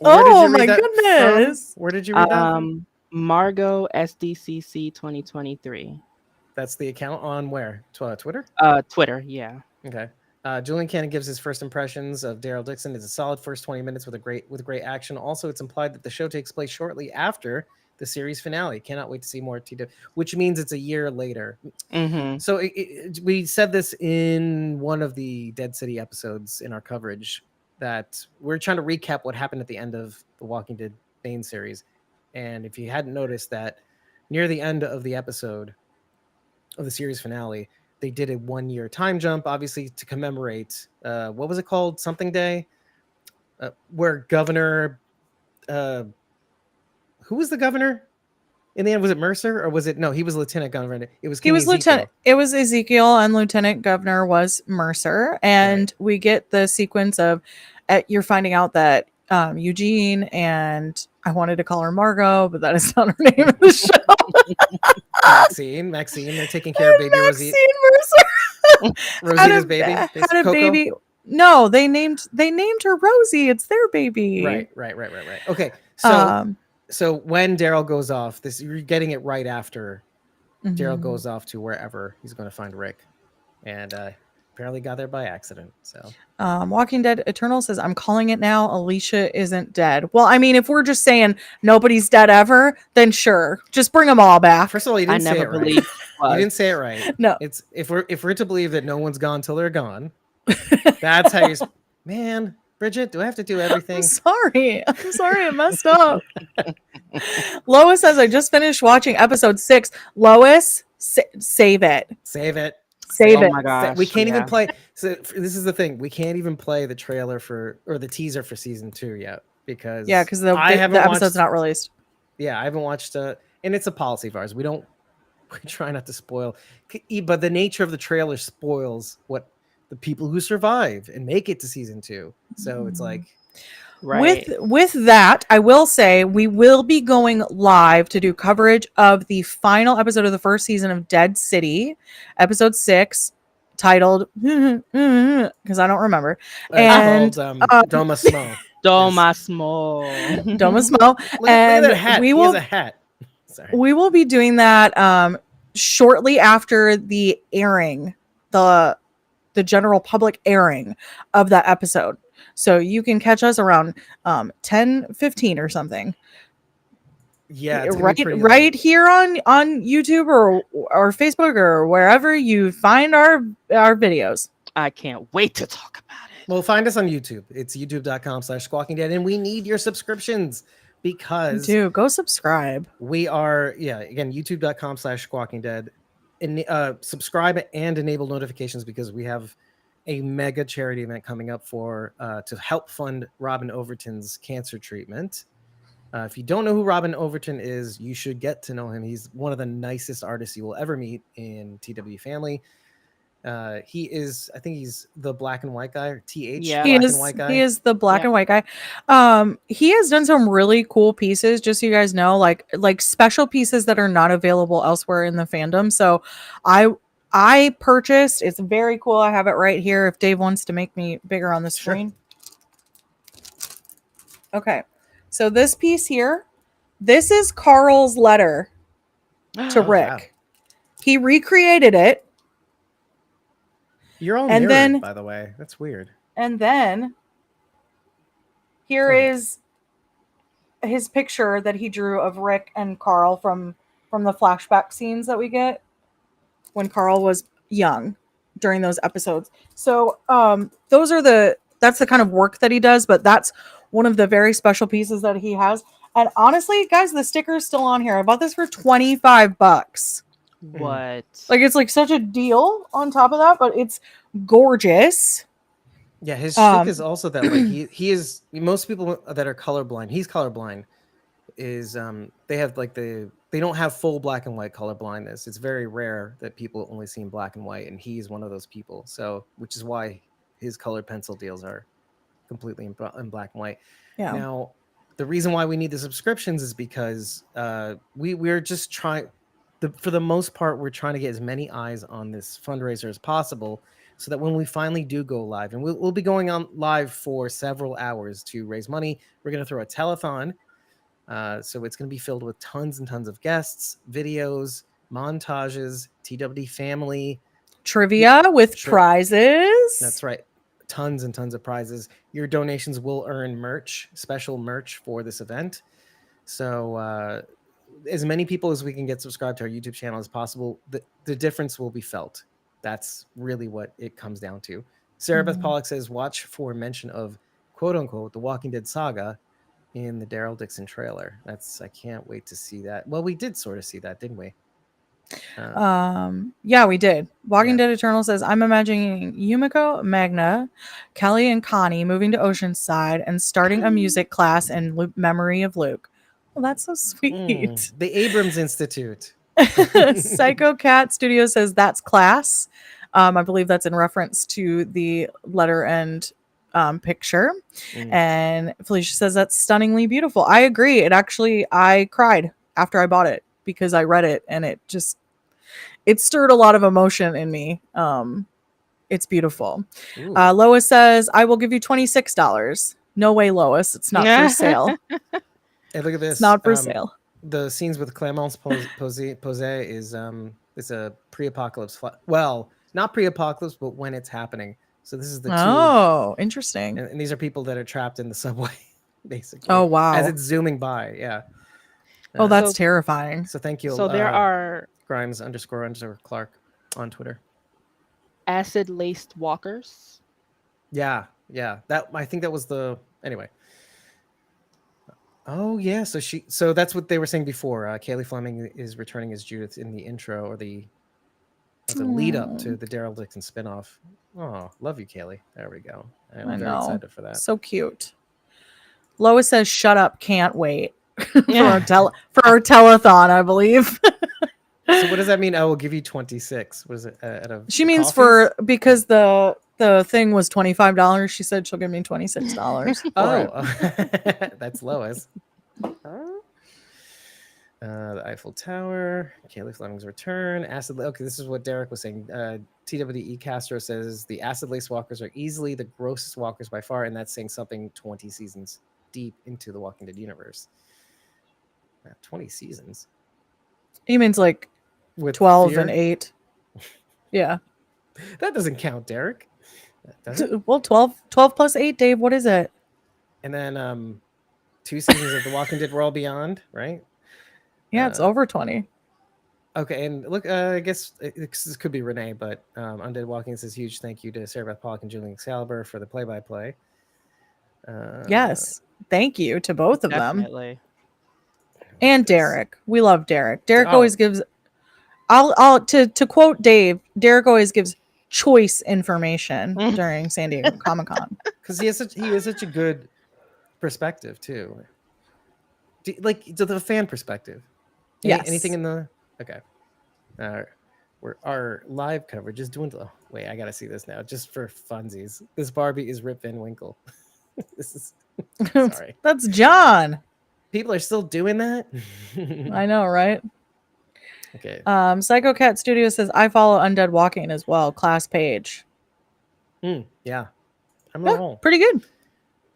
Where did Oh you read my that goodness. from? Where did you read that from? Margot SDCC 2023. That's the account on where? Twitter? Twitter, yeah. Okay. Julian Cannon gives his first impressions of Daryl Dixon. It's a solid first 20 minutes with great action. Also, it's implied that the show takes place shortly after the series finale. Cannot wait to see more TW, which means it's a year later. Mm-hmm. So we said this in one of the Dead City episodes in our coverage that we're trying to recap what happened at the end of the Walking Dead main series. And if you hadn't noticed that near the end of the episode of the series finale, they did a 1 year time jump, obviously to commemorate what was it called? Something Day, where Governor, who was the governor in the end? Was it Mercer or was it no? He was Lieutenant Governor. It was King He was Ezekiel. lieutenant. It was Ezekiel, and Lieutenant Governor was Mercer. And we get the sequence of you're finding out that Eugene and I wanted to call her Margot, but that is not her name in the show. Maxine. They're taking care of baby Rosie. Maxine Mercer Rosita's baby. had a Coco? baby. No, they named her Rosie. It's their baby. Right. Okay. So when Daryl goes off, you're getting it right after Daryl Mhm. goes off to wherever he's going to find Rick, and apparently got there by accident. So Walking Dead Eternal says, I'm calling it now. Alicia isn't dead. Well, I mean, if we're just saying nobody's dead ever, then sure. Just bring them all back. first of all, you didn't say it right. believed You didn't say it right. No. It's if we're to believe that no one's gone till they're gone, that's how you. Man, Bridget, do I have to do everything? I'm sorry. I messed up. Lois says, I just finished watching episode 6. Lois, save it. Save it. Save it. my gosh. We can't even play. So this is the thing. We can't even play the trailer or the teaser for season 2 yet because the episode's not released. Yeah, I haven't watched and it's a policy of ours. We try not to spoil, but the nature of the trailer spoils what the people who survive and make it to season 2. So it's like, Right. With that, I will say we will be going live to do coverage of the final episode of the first season of Dead City, episode 6, titled because I don't remember. And called, Doma Smo. Doma Smo. Doma Smo. Look at that hat. He has a hat. Sorry. We will be doing that shortly after the airing, the general public airing of that episode. So you can catch us around 10:15 or something. Yeah, right here on YouTube or Facebook or wherever you find our videos. I can't wait to talk about it. Well, find us on YouTube. It's youtube.com/squawkingdead, and we need your subscriptions because go subscribe. We are again youtube.com/squawkingdead, and subscribe and enable notifications because we have a mega charity event coming up to help fund Robin Overton's cancer treatment. If you don't know who Robin Overton is, you should get to know him. He's one of the nicest artists you will ever meet in TWDU family. I think he's the black and white guy, or TH. Yeah, he is the black and white guy. He has done some really cool pieces, just so you guys know, like special pieces that are not available elsewhere in the fandom. So I purchased, it's very cool. I have it right here if Dave wants to make me bigger on the screen. Sure. Okay. So this piece here, this is Carl's letter to Rick. Wow. He recreated it. You're all mirrored, by the way. That's weird. And then here is his picture that he drew of Rick and Carl from the flashback scenes that we get when Carl was young during those episodes. So that's the kind of work that he does, but that's one of the very special pieces that he has. And honestly, guys, the sticker is still on here. I bought this for $25. What? Like, it's like such a deal on top of that, but it's gorgeous. Yeah, his shtick is also that like he is, most people that are colorblind, he's colorblind, is they have like they don't have full black and white color blindness. It's very rare that people only see in black and white, and he's one of those people. So, which is why his colored pencil deals are completely in black and white. Yeah. Now, the reason why we need the subscriptions is because we're just trying. For the most part, we're trying to get as many eyes on this fundraiser as possible, so that when we finally do go live, and we'll be going on live for several hours to raise money. We're going to throw a telethon. So it's going to be filled with tons and tons of guests, videos, montages, TWD family. Trivia with prizes. That's right. Tons and tons of prizes. Your donations will earn special merch for this event. So as many people as we can get subscribed to our YouTube channel as possible, the difference will be felt. That's really what it comes down to. Sarah Beth Pollock says, watch for mention of, quote unquote, the Walking Dead saga in the Daryl Dixon trailer. I can't wait to see that. Well, we did sort of see that, didn't we? Yeah, we did. Walking Dead Eternal says, I'm imagining Yumiko, Magna, Kelly, and Connie moving to Oceanside and starting a music class in memory of Luke. Well, that's so sweet. The Abrams Institute. Psycho Cat Studio says that's class. I believe that's in reference to the letter and picture. And Felicia says that's stunningly beautiful. I agree. I cried after I bought it because I read it and it stirred a lot of emotion in me. It's beautiful. Lois says, I will give you $26. No way, Lois. It's not for sale. Hey, look at this. It's not for sale. The scenes with Clemence Pose is it's a pre-apocalypse. Well, not pre-apocalypse, but when it's happening. So this is the two. Oh, interesting. And these are people that are trapped in the subway, basically. Oh, wow. As it's zooming by, yeah. Oh, that's terrifying. So thank you. So there are Grimes__Clark on Twitter. acid-laced walkers. Yeah. That I think that was the anyway. Oh yeah, so that's what they were saying before. Kaylee Fleming is returning as Judith in the intro or the lead up to the Daryl Dixon spinoff. Oh, love you, Kaylee. There we go. I'm very excited for that. So cute. Lois says, "Shut up, can't wait." for our telethon, I believe. So what does that mean? I will give you 26. What is it? She means because the thing was $25. She said she'll give me $26. That's Lois. The Eiffel Tower, Kaylee Fleming's return, acid. Okay, this is what Derek was saying. TWDU Castro says the acid lace walkers are easily the grossest walkers by far, and that's saying something 20 seasons deep into the Walking Dead universe. 20 seasons. He means like with 12 fear? and 8. Yeah. That doesn't count, Derek. Does it? Well, 12 plus 8, Dave. What is it? And then 2 seasons of The Walking Dead World Beyond, right? Yeah, it's over 20. Okay, and look, I guess this could be Renee, but Undead Walking says huge thank you to Sarah Beth Pollock and Julian Excalibur for the play-by-play. Yes, thank you to both of them. And Yes. Derek. We love Derek. Derek always gives to quote Dave, Derek always gives choice information during San Diego Comic-Con. Because he has such a good perspective too. Like to the fan perspective. Yes. Anything in the okay. Our live coverage is doing. Oh, wait, I gotta see this now, just for funsies. This Barbie is Rip Van Winkle. This is sorry. That's John. People are still doing that. I know, right? Okay. Psycho Cat Studio says I follow Undead Walking as well. Class page. Yeah. I'm on a roll. Pretty good.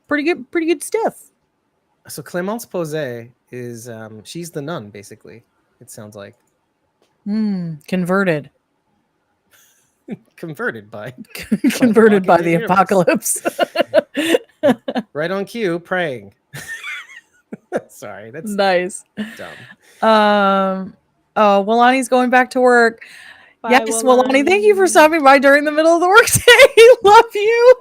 Pretty good stuff. So Clemence Pose is she's the nun, basically. It sounds like Converted. Converted by the apocalypse. Right on cue, praying. Sorry, that's nice. Dumb. Oh, Wilani's going back to work. Bye, Yes, Wilani, thank you for stopping by during the middle of the workday. Love you.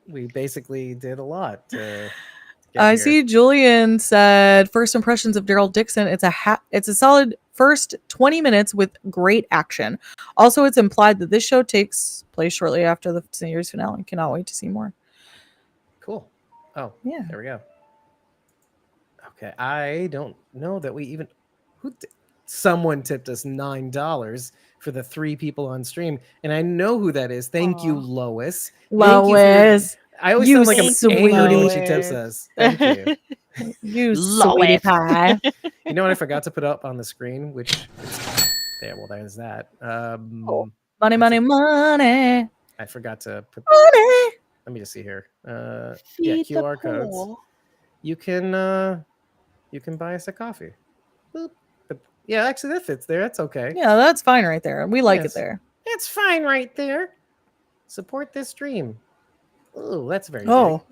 We basically did a lot. I see Julian said first impressions of Daryl Dixon. It's a solid first 20 minutes with great action. Also, it's implied that this show takes place shortly after the series finale. Cannot wait to see more. Cool. Oh, yeah. There we go. Okay, I don't know that we even someone tipped us $9 for the 3 people on stream, and I know who that is. Thank you, Lois. Lois. I always sound like I'm angry when she tips us. Thank you. You sweetie pie. You know what I forgot to put up on the screen? Which there, well, there's that. Money. I forgot to put. Money. Let me just see here. Yeah, QR codes. You can buy us a coffee. Boop. But yeah, actually that fits there. That's okay. Yeah, that's fine right there. We like it there. It's fine right there. Support this stream. Oh, that's very big. Whoa.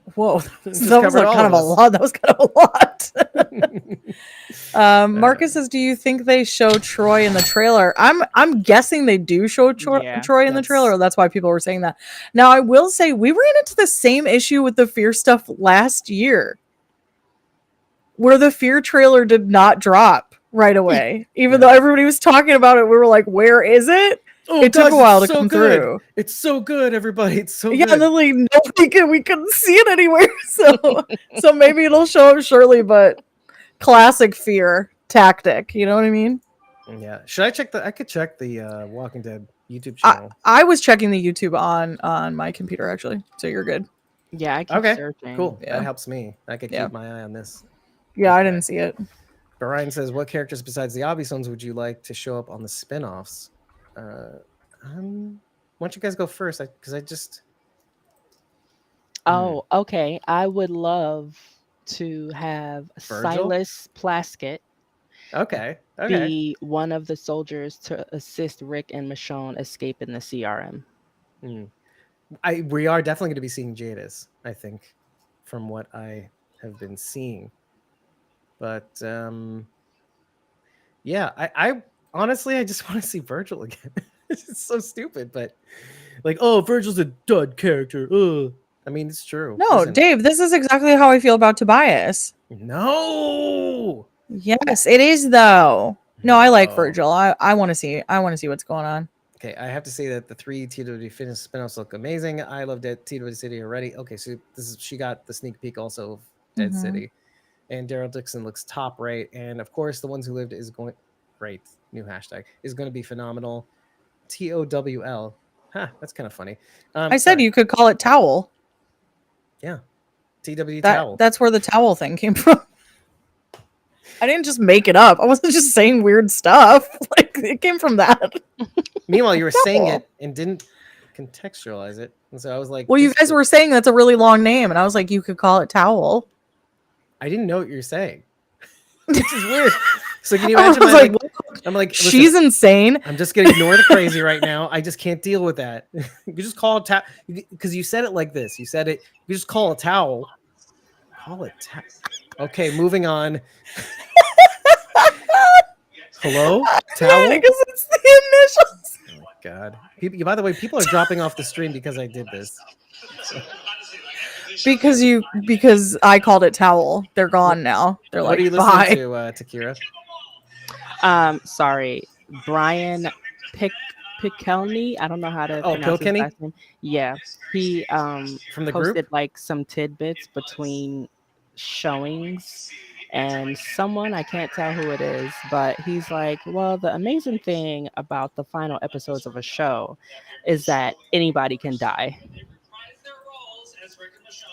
That Just was covered like all kind of of a us. lot. That was kind of a lot. Marcus says, do you think they show Troy in the trailer? I'm guessing they do show Troy in the trailer. That's why people were saying that. Now, I will say we ran into the same issue with the Fear stuff last year, where the Fear trailer did not drop right away. Even though everybody was talking about it, we were like, where is it? Oh, it took a while to come through. It's so good, everybody. It's so Yeah, good. and then like we couldn't see it anywhere. So maybe it'll show up shortly, but classic Fear tactic. You know what I mean? Yeah. Should I check I could check the Walking Dead YouTube channel. I was checking the YouTube on my computer actually, so you're good. Yeah, I keep searching. Cool. Yeah. That helps me. I could keep my eye on this. Yeah, I didn't see it. But Ryan says, what characters besides the obvious ones would you like to show up on the spin-offs? Why don't you guys go first? Because I just... Oh, okay. I would love to have Virgil? Silas Plaskett Okay. be one of the soldiers to assist Rick and Michonne escape in the CRM. We are definitely going to be seeing Jadis, I think, from what I have been seeing. But yeah, I honestly I just want to see Virgil again. It's so stupid, but like, oh, Virgil's a dud character. Ugh. I mean, it's true. No, Listen, Dave, this is exactly how I feel about Tobias. no. Yes, it is though. No, I like No. Virgil. I want to see what's going on. Okay, I have to say that the 3 TWD fitness spinoffs look amazing. I loved it. TWD City already. Okay, so she got the sneak peek also of Dead City, and Daryl Dixon looks top right, and of course the ones who lived is going great. New hashtag is going to be phenomenal. TOWL. Huh, that's kind of funny. I said you could call it towel. Yeah, TW towel. That's where the towel thing came from. I didn't just make it up. I wasn't just saying weird stuff. Like it came from that. Meanwhile, you were saying it and didn't contextualize it, and so I was like, well, you guys were saying that's a really long name, and I was like, you could call it towel. I didn't know what you're saying, which is weird. So can you imagine? I'm like, she's insane. I'm just gonna ignore the crazy right now. I just can't deal with that. You just call it towel because you said it like this. You said it. You just call a towel. Call it towel. Okay, moving on. Hello, towel. Because it's the initials. Oh my god. By the way, people are dropping off the stream because I did this. Because I called it towel. They're gone now. They're what like, are you bye. listening to, Takira? Sorry, Brian Pikelny. I don't know how to pronounce his last name. Yeah, he from the posted group? like some tidbits between showings, and someone, I can't tell who it is, but he's like, well, the amazing thing about the final episodes of a show is that anybody can die.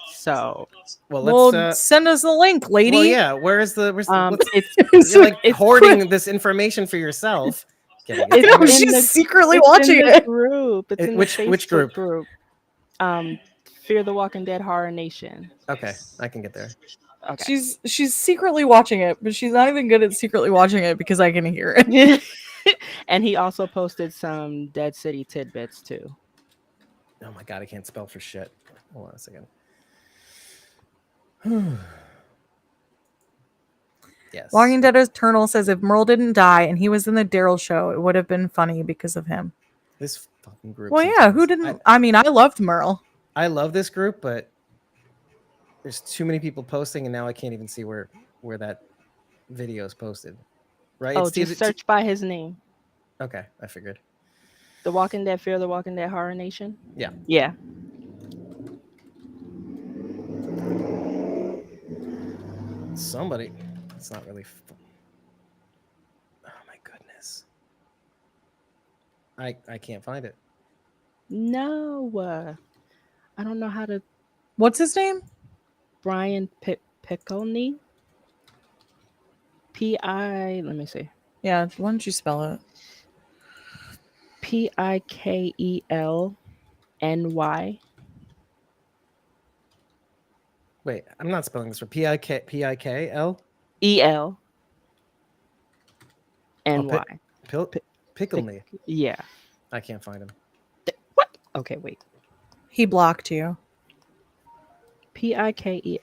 So, well, send us the link, lady. Well, yeah. Where's it's you're like hoarding this information for yourself. She's secretly watching it. Group. It's in which group? Fear the Walking Dead Horror Nation. Okay, I can get there. Okay. She's secretly watching it, but she's not even good at secretly watching it because I can hear it. And he also posted some Dead City tidbits too. Oh my god, I can't spell for shit. Hold on a second. Yes. Walking Dead Eternal says if Merle didn't die and he was in the Daryl show, it would have been funny because of him. This fucking group. Well, yeah, who didn't? I mean, I loved Merle. I love this group, but there's too many people posting, and now I can't even see where that video is posted. Right? Oh, just search by his name. Okay, I figured. The Walking Dead, Fear the Walking Dead Horror Nation? Yeah. Yeah. Somebody. It's not really. Oh my goodness. I can't find it. No. I don't know how to. What's his name? Brian Pikelny. Let me see. Yeah, why don't you spell it? Pikelny. Wait, I'm not spelling this for Pikl? EL. NY. Pickle me. Yeah. I can't find him. What? Okay, wait. He blocked you. Pikelny.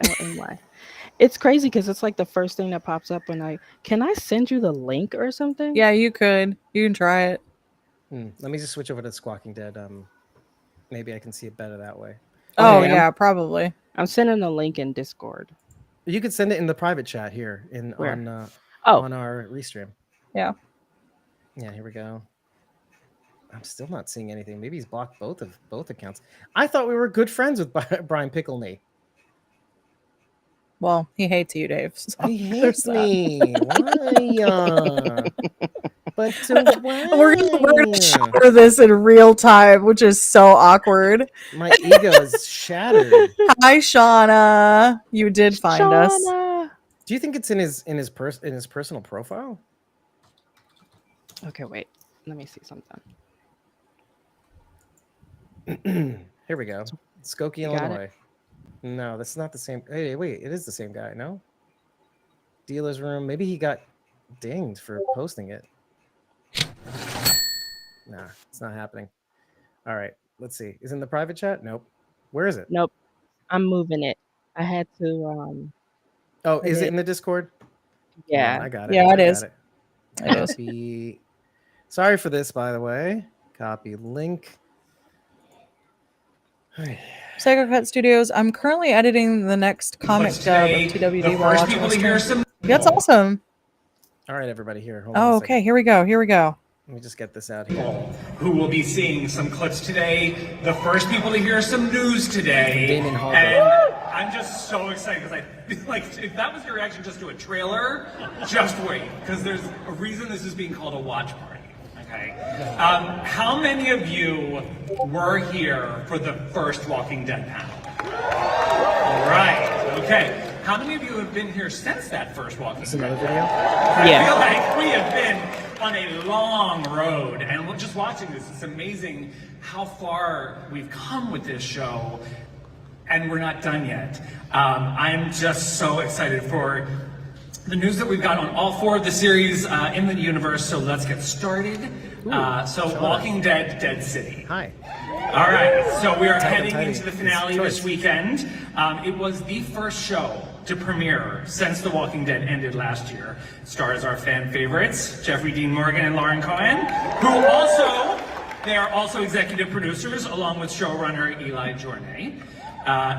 It's crazy because it's like the first thing that pops up when can I send you the link or something? Yeah, you could. You can try it. Let me just switch over to Squawking Dead. Maybe I can see it better that way. Oh, okay, yeah, probably. I'm sending the link in Discord. You could send it in the private chat here on our restream. Yeah. Yeah, here we go. I'm still not seeing anything. Maybe he's blocked both accounts. I thought we were good friends with Brian Pikelny. Well, he hates you, Dave. So he hates me. Why? But why? We're gonna show this in real time, which is so awkward. My ego is shattered. Hi, Shauna. You did find us. Do you think it's in his personal profile? Okay, wait. Let me see something. Here we go. Skokie, Illinois. No, that's not the same. Hey, wait, it is the same guy. No. Dealer's room. Maybe he got dinged for posting it. Nah, it's not happening. All right, let's see. Is it in the private chat? Nope. Where is it? Nope. I'm moving it. I had to Oh, put is it in the Discord? Yeah. Hold on, I got it. Yeah, it I is. got it. It is. Copy. Sorry for this, by the way. Copy link. Psycho Cut Studios. I'm currently editing the next comic dub of TWD while watching the stream. That's awesome. All right, everybody, here. Hold on Oh, a okay. second. Here we go. Here we go. Let me just get this out here. Who will be seeing some clips today. The first people to hear some news today. Damon Hall. And I'm just so excited because I feel like if that was your reaction just to a trailer, just wait. Because there's a reason this is being called a watch party. Okay. How many of you were here for the first Walking Dead panel? All right. Okay. How many of you have been here since that first Walking Dead? Another video? I feel like we have been on a long road, and we're just watching this. It's amazing how far we've come with this show, and we're not done yet. I'm just so excited for the news that we've got on all 4 of the series in the universe, so let's get started. Walking Dead, Dead City. Hi. All right, so we are heading into the finale this weekend. It was the first show to premiere since The Walking Dead ended last year. It stars our fan favorites, Jeffrey Dean Morgan and Lauren Cohen, they are also executive producers, along with showrunner Eli Jornay.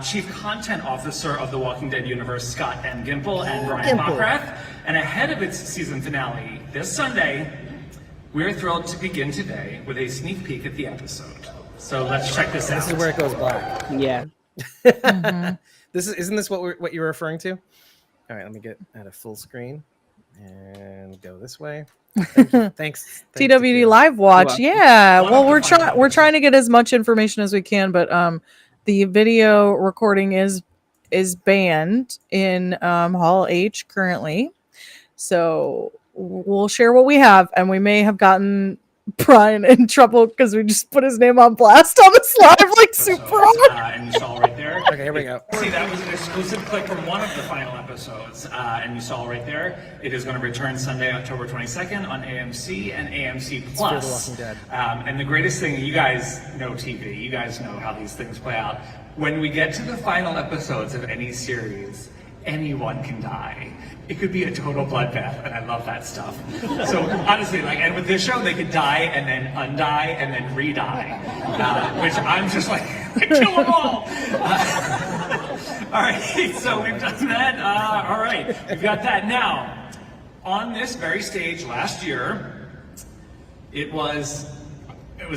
Chief Content Officer of The Walking Dead universe, Scott M. Gimple and Brian Bockrath. And ahead of its season finale this Sunday, we're thrilled to begin today with a sneak peek at the episode. So let's check this out. This is where it goes black. Yeah. Isn't this what you're referring to? All right, let me get at a full screen and go this way. Thank you. Thanks. TWD live watch. Yeah. Well, we're trying to get as much information as we can, but the video recording is banned in Hall H currently. So we'll share what we have, and we may have gotten Brian in trouble because we just put his name on blast on this live, like super hard. And you saw right there. Okay, here we go. See, that was an exclusive clip from one of the final episodes. And you saw right there, it is going to return Sunday, October 22nd on AMC and AMC Plus. It's for The Walking Dead. And the greatest thing, you guys know TV, you guys know how these things play out. When we get to the final episodes of any series, anyone can die. It could be a total bloodbath, and I love that stuff. So honestly, and with this show, they could die and then undie and then re-die, which I'm just like, kill them all. All right, so we've done that. All right, we've got that. Now, on this very stage last year, it was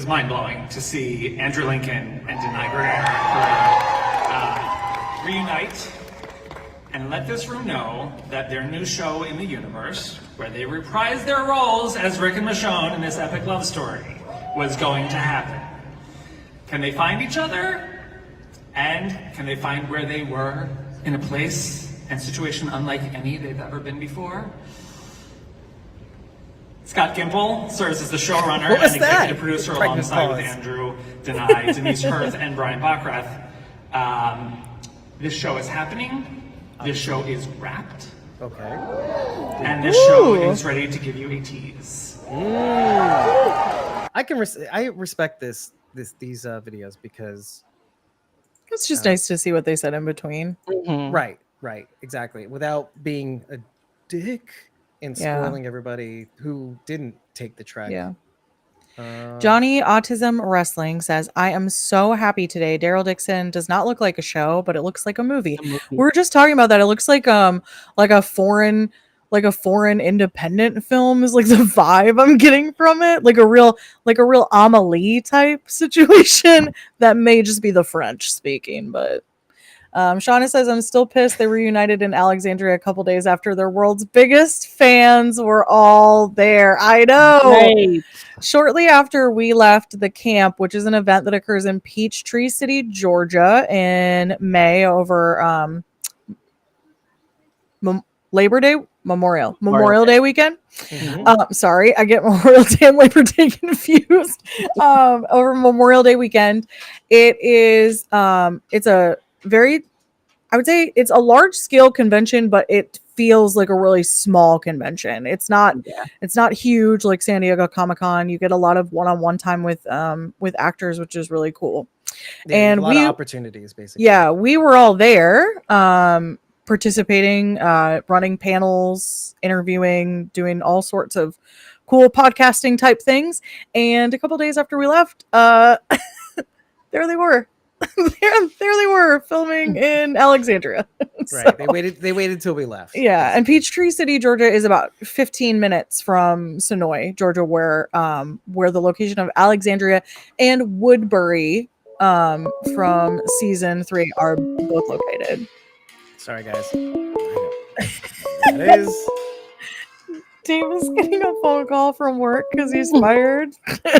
mind-blowing to see Andrew Lincoln and Denai Guerrero reunite and let this room know that their new show in the universe, where they reprise their roles as Rick and Michonne in this epic love story, was going to happen. Can they find each other? And can they find where they were in a place and situation unlike any they've ever been before? Scott Gimple serves as the showrunner and executive producer alongside with Andrew, Denai, Denise Hirth, and Brian Bockrath. This show is happening. This show is wrapped. Okay. And this show is ready to give you a tease. I respect these videos because it's just nice to see what they said in between. Mm-hmm. Right, exactly. Without being a dick and spoiling everybody who didn't take the trek. Yeah. Johnny Autism Wrestling says, I am so happy today. Daryl Dixon does not look like a show, but it looks like a movie. We were just talking about that. It looks like a foreign independent film is like the vibe I'm getting from it. Like a real Amelie type situation that may just be the French speaking, but Shauna says, I'm still pissed they reunited in Alexandria a couple days after their world's biggest fans were all there. I know. Right. Shortly after we left the camp, which is an event that occurs in Peachtree City, Georgia in May over Labor Day, Memorial Day weekend. Mm-hmm. Sorry, I get Memorial Day and Labor Day confused. Over Memorial Day weekend, it is it's a very I would say it's a large scale convention, but it feels like a really small convention. It's not huge like San Diego Comic-Con. You get a lot of one-on-one time with actors, which is really cool. Yeah, And a lot of opportunities, basically. Yeah, we were all there, participating, running panels, interviewing, doing all sorts of cool podcasting type things. And a couple days after we left, there they were. there they were filming in Alexandria. Right. They waited till we left. Yeah, and Peachtree City, Georgia is about 15 minutes from Sonoy, Georgia, where the location of Alexandria and Woodbury from season 3 are both located. Sorry, guys. That is. Dave is getting a phone call from work because he's fired.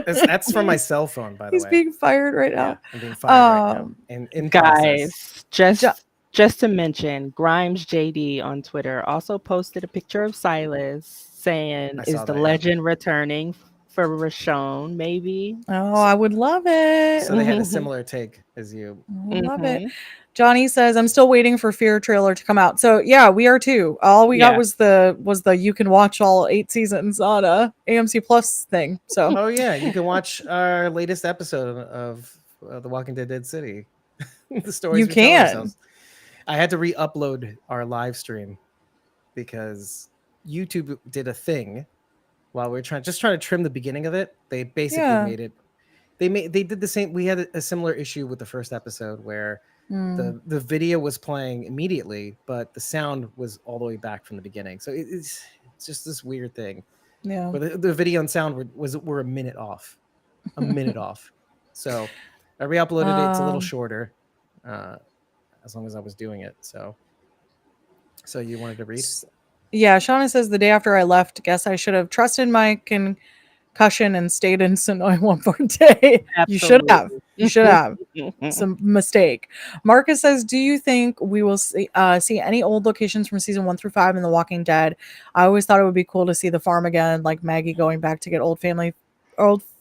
That's from my cell phone, by the way. He's being fired right now. Yeah, I'm being fired right now. In Guys, process. just to mention, Grimes JD on Twitter also posted a picture of Silas saying, "Is the legend returning for Rashon? Maybe." Oh, I would love it. So they had a similar take as you. I love it. Johnny says, "I'm still waiting for Fear trailer to come out." So yeah, we are too. All we got was the you can watch all 8 seasons on a AMC Plus thing. So oh yeah, you can watch our latest episode of The Walking Dead City. The stories you we tell can. ourselves. I had to re-upload our live stream because YouTube did a thing while we were trying to trim the beginning of it. They basically made it. They did the same. We had a similar issue with the first episode where the video was playing immediately, but the sound was all the way back from the beginning. So it's just this weird thing. Yeah. But the video and sound were a minute off. A minute off. So I re-uploaded it. It's a little shorter. As long as I was doing it. So you wanted to read? Yeah, Shauna says the day after I left, guess I should have trusted my concussion and stayed in Sonoy one more day. You should have. You should have. It's a mistake. Marcus says, do you think we will see any old locations from season 1 through 5 in The Walking Dead? I always thought it would be cool to see the farm again, like Maggie going back to get old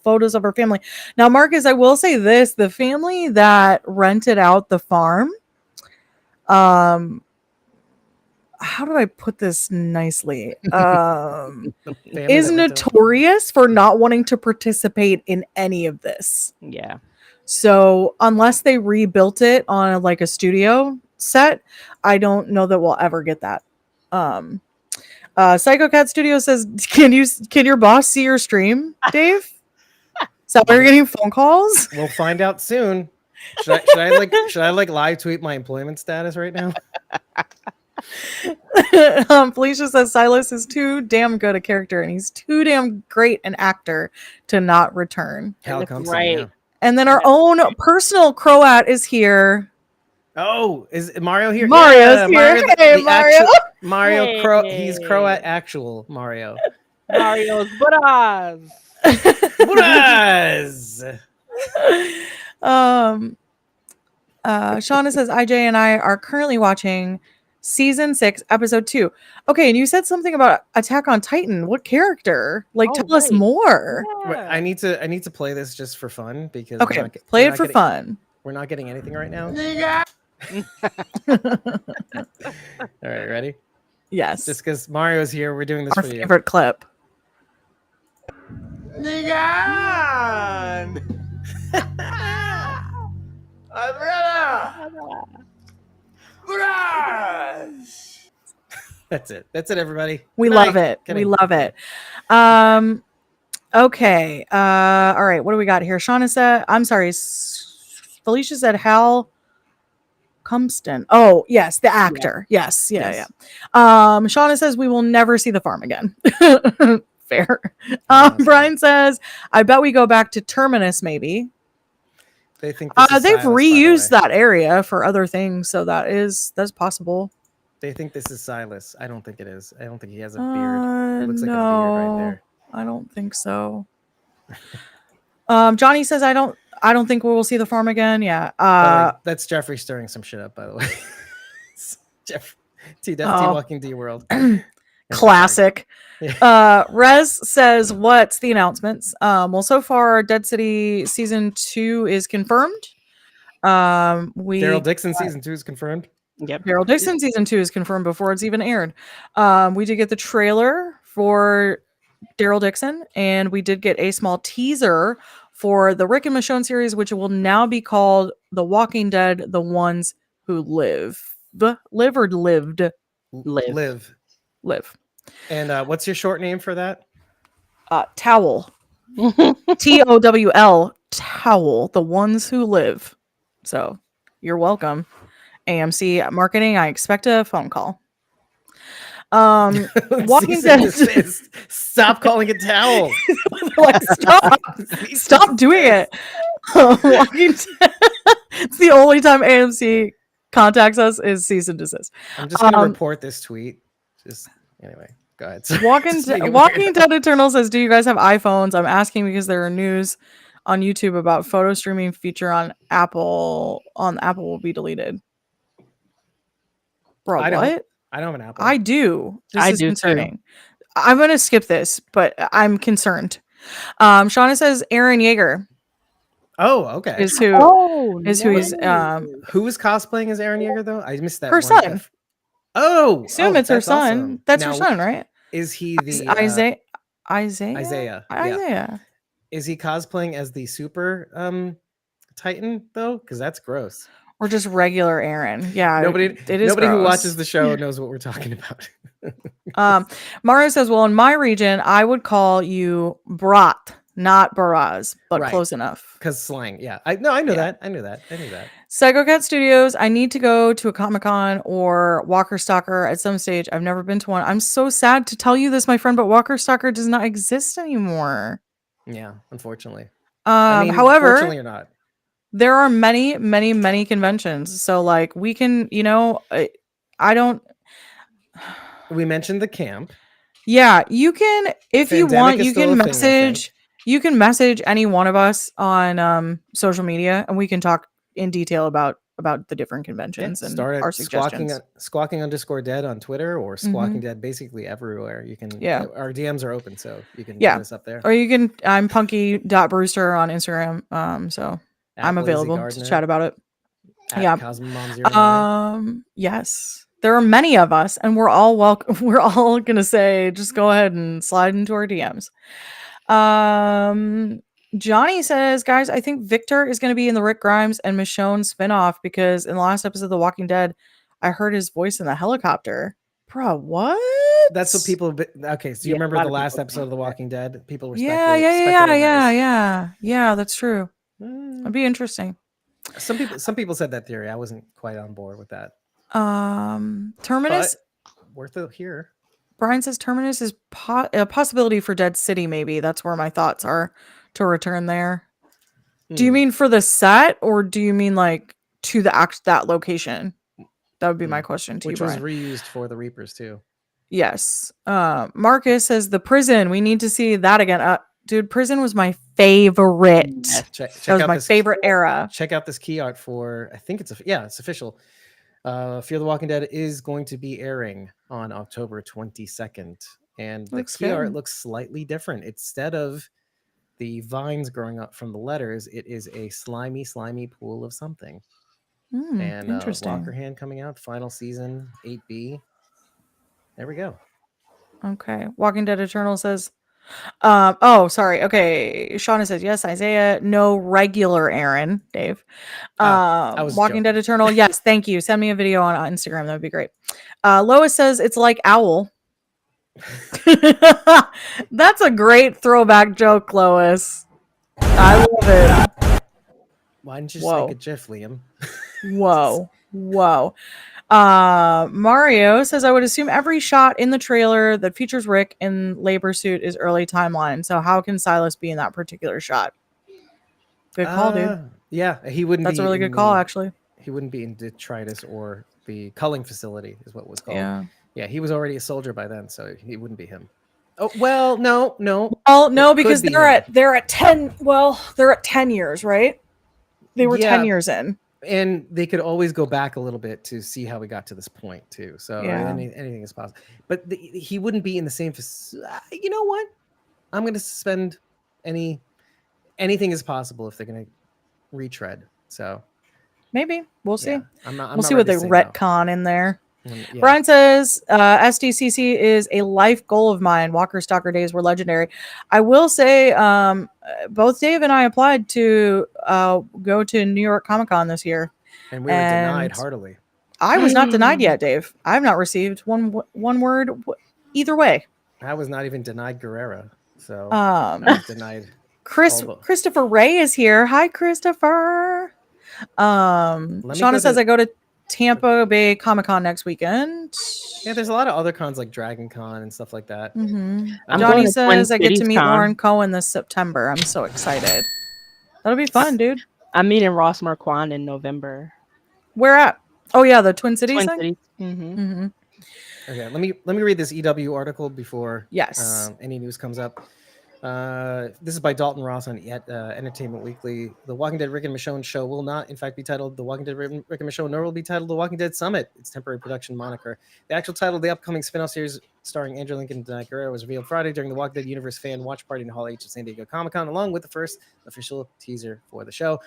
photos of her family. Now, Marcus, I will say this, the family that rented out the farm, how do I put this nicely? Is notorious for not wanting to participate in any of this. Yeah. So unless they rebuilt it on like a studio set, I don't know that we'll ever get that. Psycho Cat Studio says, can your boss see your stream, Dave? So we're getting phone calls? We'll find out soon. Should I live tweet my employment status right now? Felicia says Silas is too damn good a character and he's too damn great an actor to not return. Hell comes right. yeah. And then our own personal Croat is here. Oh, is Mario here? Mario's here. Hey, Mario. Mario. He's Croat actual Mario. Mario's buras. Buras. Shauna says IJ and I are currently watching season 6 episode 2. Okay, and you said something about Attack on Titan. What character? Like, tell us more. Yeah. I need to play this just for fun because play it for fun. We're not getting anything right now. All right, ready? Yes. Just because Mario's here, we're doing this Our for you. favorite clip. That's it. That's it, everybody. We love it. We love it. Okay. All right. What do we got here? Shauna said, I'm sorry. Felicia said Hal Cumston. Oh, yes. The actor. Yes. Yeah. Shauna says we will never see the farm again. Fair. Brian says, I bet we go back to Terminus, maybe. They think they've reused that area for other things, so that's possible. They think this is Silas. I don't think it is. I don't think he has a beard. It looks like a beard right there. I don't think so. Johnny says I don't think we will see the farm again. Yeah. That's Jeffrey stirring some shit up, by the way. Walking D World. Classic. Rez says, what's the announcements? Well, so far Dead City season 2 is confirmed. Daryl Dixon season 2 is confirmed. Yep. Daryl Dixon season 2 is confirmed before it's even aired. We did get the trailer for Daryl Dixon, and we did get a small teaser for the Rick and Michonne series, which will now be called The Walking Dead: The Ones Who Live. Live or lived? Live. Live. And what's your short name for that? Towel. TOWL. Towel. The Ones Who Live. So you're welcome. AMC Marketing, I expect a phone call. Walking Dead. Stop calling it towel. Like, stop doing it. Walking Dead. It's the only time AMC contacts us is cease and desist. I'm just gonna report this tweet. Just anyway, go ahead. Walking Dead Eternal says, "Do you guys have iPhones?" I'm asking because there are news on YouTube about photo streaming feature on Apple. Apple will be deleted. Bro, I don't what? I don't have an Apple. I do. This I is do concerning. too. I'm gonna skip this, but I'm concerned. Shauna says Aaron Yeager Oh, okay. is who Oh, is who he's Who is cosplaying as Aaron Yeager though? I missed that. her one son. GIF. Oh, Assume it's her that's son. awesome. That's Now, her son, right? Is he the Isaiah? Isaiah? Yeah. Isaiah. Is he cosplaying as the super Titan though? Because that's gross. Or just regular Aaron. Yeah. Nobody it is who gross. watches the show knows what we're talking about. Mario says, well, in my region, I would call you Brat, not Baraz, but Right. close enough. Because slang, yeah. I know that. I knew that. Psycho Cat Studios, I need to go to a Comic-Con or Walker Stalker at some stage. I've never been to one. I'm so sad to tell you this, my friend, but Walker Stalker does not exist anymore. Yeah, unfortunately. However, fortunately or not. there are many, many, many conventions. So like we can, I don't. We mentioned the camp. Yeah, you can, if you Pandemic want, is you still can a thing, I think. message. You can message any one of us on social media, and we can talk in detail about the different conventions and Start our at suggestions. squawking_dead on Twitter or squawking dead basically everywhere. You can. Yeah. Our DMs are open, so you can Yeah. hit us up there. Or you can. I'm punky.brewster on Instagram. So At I'm Lazy available to Gardener, chat about it. At Yeah. Cosmomom09. Yes. There are many of us, and we're all welcome. We're all gonna say, just go ahead and slide into our DMs. Johnny says, guys, I think Victor is going to be in the Rick Grimes and Michonne spinoff because in the last episode of The Walking Dead, I heard his voice in the helicopter. Bro, what? That's what people. Okay, so you Yeah, a remember lot the of last people episode of The Walking Dead? People were Yeah. That's true. That'd be interesting. Some people said that theory. I wasn't quite on board with that. Terminus. But worth it here. Brian says Terminus is a possibility for Dead City. Maybe that's where my thoughts are to return there. Do you mean for the set, or do you mean like to that location? That would be my question to Which you, was Brian. reused for the Reapers too. Yes. Marcus says the prison. We need to see that again. Dude, prison was my favorite. Check That was out my this, favorite era. Check out this key art for. I think it's official. Fear the Walking Dead is going to be airing on October 22nd, and the key art looks slightly different. Instead of the vines growing up from the letters, it is a slimy pool of something. And Interesting. Walker Hand coming out, final season 8B. There we go. Okay. Walking Dead Eternal says, oh, sorry. Okay. Shauna says, yes, Isaiah. No regular Aaron, Dave. I was Walking joking. Dead Eternal. Yes, thank you. Send me a video on Instagram. That would be great. Lois says it's like Owl. That's a great throwback joke, Lois. I love it. Why didn't you just make a GIF, Liam? Whoa. Mario says, I would assume every shot in the trailer that features Rick in labor suit is early timeline. So how can Silas be in that particular shot? Good call, dude. Yeah, he wouldn't. That's be a really good call, actually. He wouldn't be in detritus or the culling facility, is what it was called. Yeah. He was already a soldier by then, so he wouldn't be him. Oh well, no. Well, no, because be they're at 10. Well, they're at 10 years, right? They were 10 years in. And they could always go back a little bit to see how we got to this point too. So anything is possible. But he wouldn't be in the same. You know what? I'm going to suspend anything is possible if they're going to retread. So Maybe we'll see. Yeah, I'm We'll not see what they ready to say no. retcon in there. Yeah. Brian says SDCC is a life goal of mine. Walker Stalker days were legendary. I will say both Dave and I applied to go to New York Comic Con this year. And we were denied heartily. I was not denied yet, Dave. I've not received one word either way. I was not even denied Guerrera. So I was denied. Christopher Ray is here. Hi, Christopher. Shauna says I go to Tampa Bay Comic Con next weekend. Yeah, there's a lot of other cons like Dragon Con and stuff like that. Johnny says I get to meet Lauren Cohen this September. I'm so excited. That'll be fun, dude. I'm meeting Ross Marquand in November. Where at? Oh yeah, the Twin Cities Twin thing. Cities. Okay, let me read this EW article before Yes. Any news comes up. This is by Dalton Ross on Entertainment Weekly. The Walking Dead Rick and Michonne show will not, in fact, be titled The Walking Dead Rick and Michonne, nor will be titled The Walking Dead Summit, its temporary production moniker. The actual title of the upcoming spin-off series starring Andrew Lincoln and Danai Gurira was revealed Friday during the Walking Dead Universe fan watch party in Hall H at San Diego Comic-Con, along with the first official teaser for the show.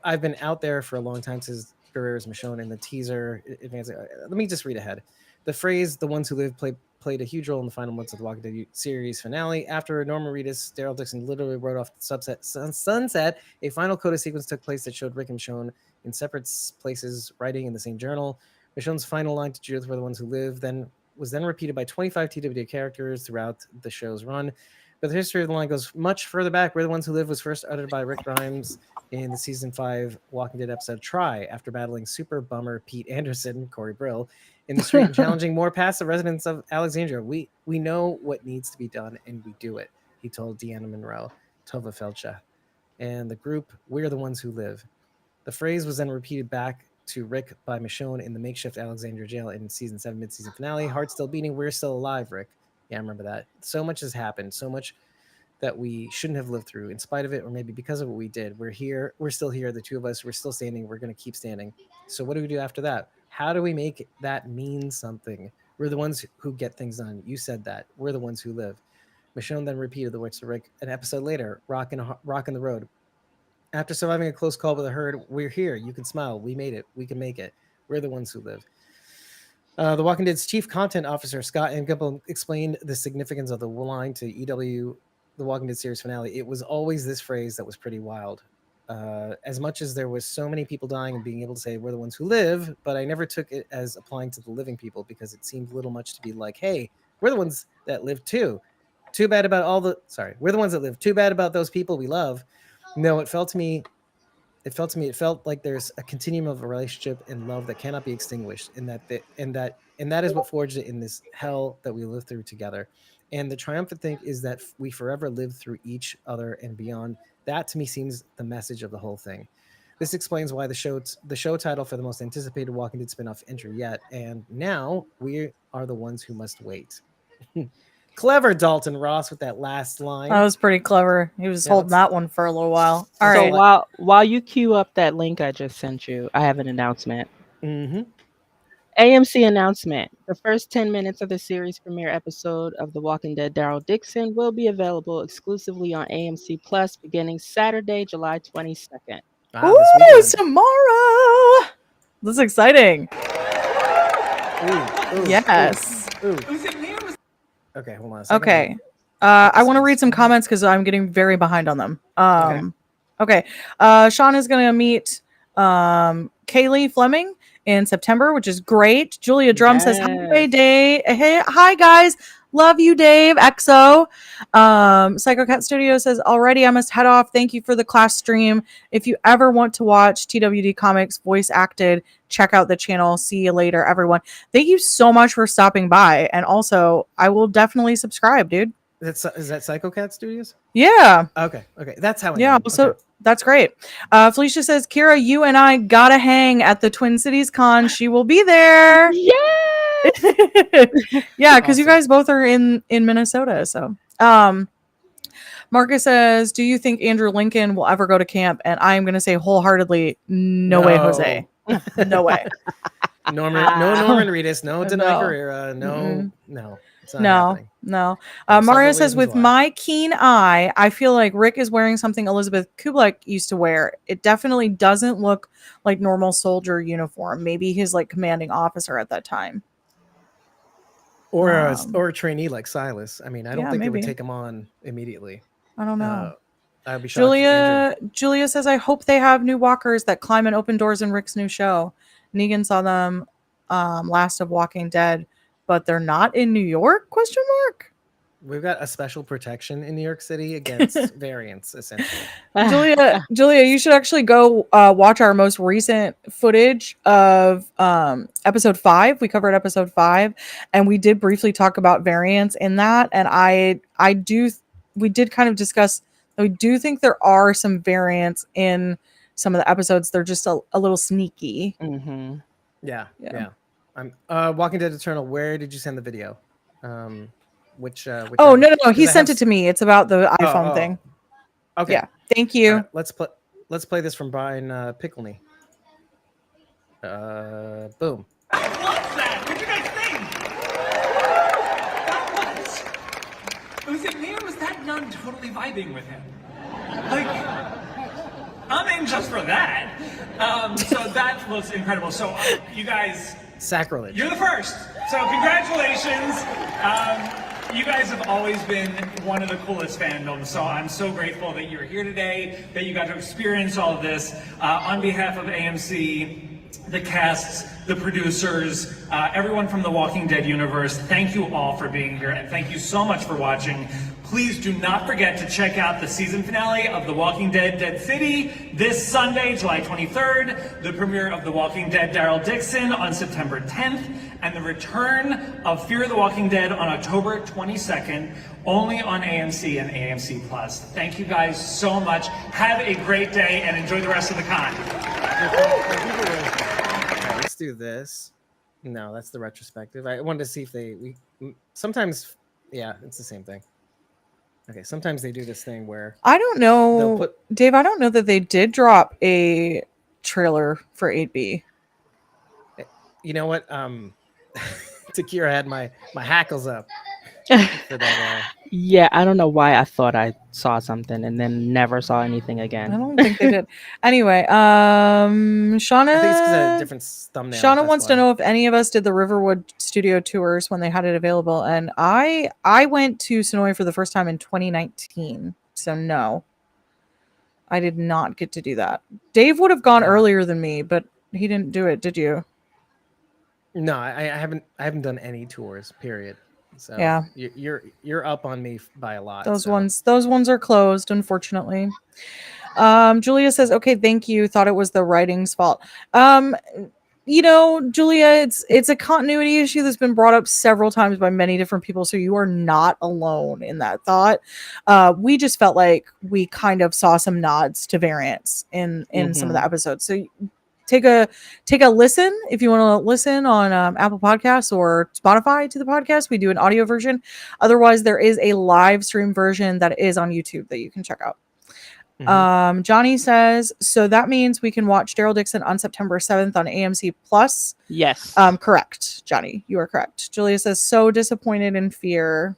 I've been out there for a long time since Gurira's Michonne, and the teaser advancing. Let me just read ahead. The phrase "the ones who live" played a huge role in the final months of the Walking Dead series finale. After Norman Reedus, Daryl Dixon literally wrote off the sunset, a final coda sequence took place that showed Rick and Michonne in separate places, writing in the same journal. Michonne's final line to Judith, "We're the ones who live," was then repeated by 25 TWDU characters throughout the show's run. But the history of the line goes much further back. "We're the ones who live" was first uttered by Rick Grimes in the season 5 Walking Dead episode Try, after battling super bummer Pete Anderson, Corey Brill, in the street and challenging more passive residents of Alexandria. We know what needs to be done, and we do it," he told Deanna Monroe, Tova Felcha, and the group "We're the ones who live." The phrase was then repeated back to Rick by Michonne in the makeshift Alexandria jail in season 7 mid-season finale. "Heart still beating, we're still alive, Rick." Yeah, I remember that. So much has happened, so much that we shouldn't have lived through. In spite of it, or maybe because of what we did, we're here. We're still here. The two of us, we're still standing. We're going to keep standing. So what do we do after that? How do we make that mean something? "We're the ones who get things done. You said that. We're the ones who live." Michonne then repeated the words to Rick an episode later, rocking the road. "After surviving a close call with a herd, we're here. You can smile. We made it. We can make it. We're the ones who live." The Walking Dead's chief content officer, Scott Gimple, explained the significance of the line to EW, The Walking Dead series finale. "It was always this phrase that was pretty wild. As much as there was so many people dying and being able to say we're the ones who live, but I never took it as applying to the living people, because it seemed little much to be like, hey, we're the ones that live too. Too bad about we're the ones that live. Too bad about those people we love." No, it felt like there's a continuum of a relationship and love that cannot be extinguished, and that is what forged it in this hell that we live through together. And the triumphant thing is that we forever live through each other and beyond. That to me seems the message of the whole thing. This explains why the show title for the most anticipated Walking Dead spinoff entry yet, and now we are the ones who must wait. Clever Dalton Ross with that last line. That was pretty clever. He was holding that one for a little while. All right. So while you queue up that link I just sent you, I have an announcement. AMC announcement. The first 10 minutes of the series premiere episode of The Walking Dead Daryl Dixon will be available exclusively on AMC Plus beginning Saturday, July 22nd. Ooh, tomorrow. This is exciting. Yes. Okay, hold on a second. Okay. I want to read some comments because I'm getting very behind on them. Okay. Sean is going to meet Kaylee Fleming in September, which is great. Julia Drum says, "Hi, Dave. Hey, hi, guys. Love you, Dave. EXO." Psycho Cat Studio says, "Already, I must head off. Thank you for the class stream. If you ever want to watch TWD Comics voice acted, check out the channel. See you later, everyone." Thank you so much for stopping by. And also, I will definitely subscribe, dude. Is that Psycho Cat Studios? Yeah. Okay. That's how. So that's great. Felicia says, "Kira, you and I gotta hang at the Twin Cities Con. She will be there." Yeah, because you guys both are in Minnesota. So, Marcus says, "Do you think Andrew Lincoln will ever go to camp?" And I am going to say wholeheartedly, no way, Jose. No way. No Norman Reedus, no Danai Gurira, no. It's not No, happening. no. There are Mario several says, with reasons why. my keen eye, I feel like Rick is wearing something Elizabeth Kublek used to wear. It definitely doesn't look like normal soldier uniform. Maybe he's like commanding officer at that time. Or a trainee like Silas. I mean, I don't yeah, think they would maybe. take him on immediately. I don't know. I'd be shocked. Julia says, I hope they have new walkers that climb and open doors in Rick's new show. Negan saw them last of Walking Dead, but they're not in New York? ? We've got a special protection in New York City against variants, essentially. Julia, you should actually go watch our most recent footage of episode 5. We covered episode 5, and we did briefly talk about variants in that. And we did kind of discuss that we do think there are some variants in some of the episodes. They're just a little sneaky. Mm-hmm. Yeah. I'm Walking Dead Eternal. Where did you send the video? Which oh no, he sent it to me. It's about the iPhone thing. Okay. Yeah. Thank you. Right, let's play this from Brian Pickleney. Boom. I love that. What do you guys think? That was it me or was that nun totally vibing with him? Like, I'm in just for that. So that was incredible. So you guys, sacrilege. You're the first. So congratulations. You guys have always been one of the coolest fandoms, so I'm so grateful that you're here today, that you got to experience all of this. On behalf of AMC, the casts, the producers, everyone from the Walking Dead universe, thank you all for being here, and thank you so much for watching. Please do not forget to check out the season finale of The Walking Dead Dead City this Sunday, July 23rd, the premiere of The Walking Dead Daryl Dixon on September 10th, and the return of Fear the Walking Dead on October 22nd, only on AMC and AMC Plus. Thank you guys so much. Have a great day and enjoy the rest of the con. Right, let's do this. No, that's the retrospective. I wanted to see if sometimes, yeah, it's the same thing. Okay, sometimes they do this thing where I don't know, Dave. I don't know that they did drop a trailer for 8B. You know what? Takira had my hackles up for that. Yeah, I don't know why I thought I saw something and then never saw anything again. I don't think they did. Anyway, Shauna. I think it's because of a different thumbnail. Shauna wants to know if any of us did the Riverwood studio tours when they had it available, and I went to Sonoy for the first time in 2019. So no, I did not get to do that. Dave would have gone earlier than me, but he didn't do it. Did you? No, I haven't done any tours. Period. So yeah, you're up on me by a lot. Those ones are closed, unfortunately. Julia says, okay, thank you. Thought it was the writing's fault. You know, Julia, it's a continuity issue that's been brought up several times by many different people, so you are not alone in that thought. We just felt like we kind of saw some nods to variants in some of the episodes. So take a listen if you want to listen on Apple Podcasts or Spotify to the podcast. We do an audio version. Otherwise, there is a live stream version that is on YouTube that you can check out. Johnny says, so that means we can watch Daryl Dixon on September 7th on AMC Plus. Yes. Correct, Johnny. You are correct. Julia says, so disappointed in Fear.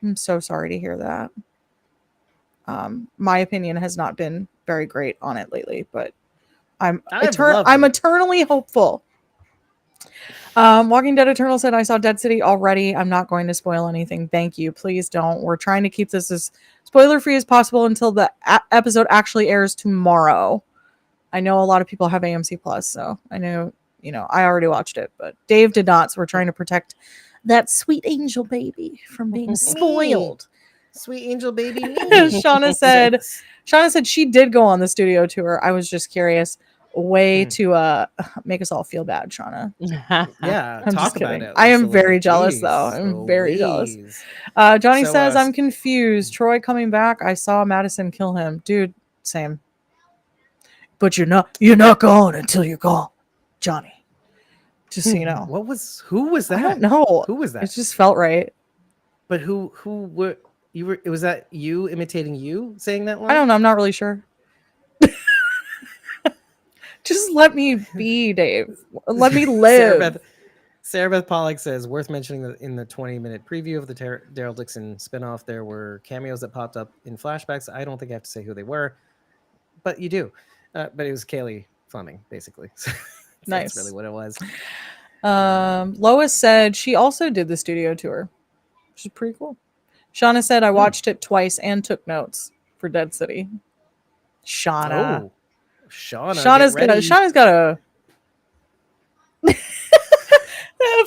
I'm so sorry to hear that. My opinion has not been very great on it lately, but I'm eternally hopeful. Walking Dead Eternal said, I saw Dead City already. I'm not going to spoil anything. Thank you. Please don't. We're trying to keep this as spoiler free as possible until the episode actually airs tomorrow. I know a lot of people have AMC Plus, so I know, I already watched it, but Dave did not. So we're trying to protect that sweet angel baby from being spoiled. Sweet angel baby. Shauna said she did go on the studio tour. I was just curious. Way to make us all feel bad, Shauna. Yeah, I'm talk just kidding. about it. I am very jealous, though. I'm very jealous. Johnny says, I'm confused. Troy coming back. I saw Madison kill him. Dude, same. But you're not going until you're gone, Johnny. Just so you know. Who was that? I don't know. Who was that? It just felt right. But who was that you imitating you saying that line? I don't know. I'm not really sure. Just let me be, Dave. Let me live. Sarah Beth Pollock says, worth mentioning that in the 20-minute preview of the Daryl Dixon spinoff, there were cameos that popped up in flashbacks. I don't think I have to say who they were, but you do. But it was Kaylee Fleming, basically. Nice. That's really what it was. Lois said she also did the studio tour, which is pretty cool. Shauna said, I watched it twice and took notes for Dead City. Shauna. Oh, Shauna. Shauna's got a.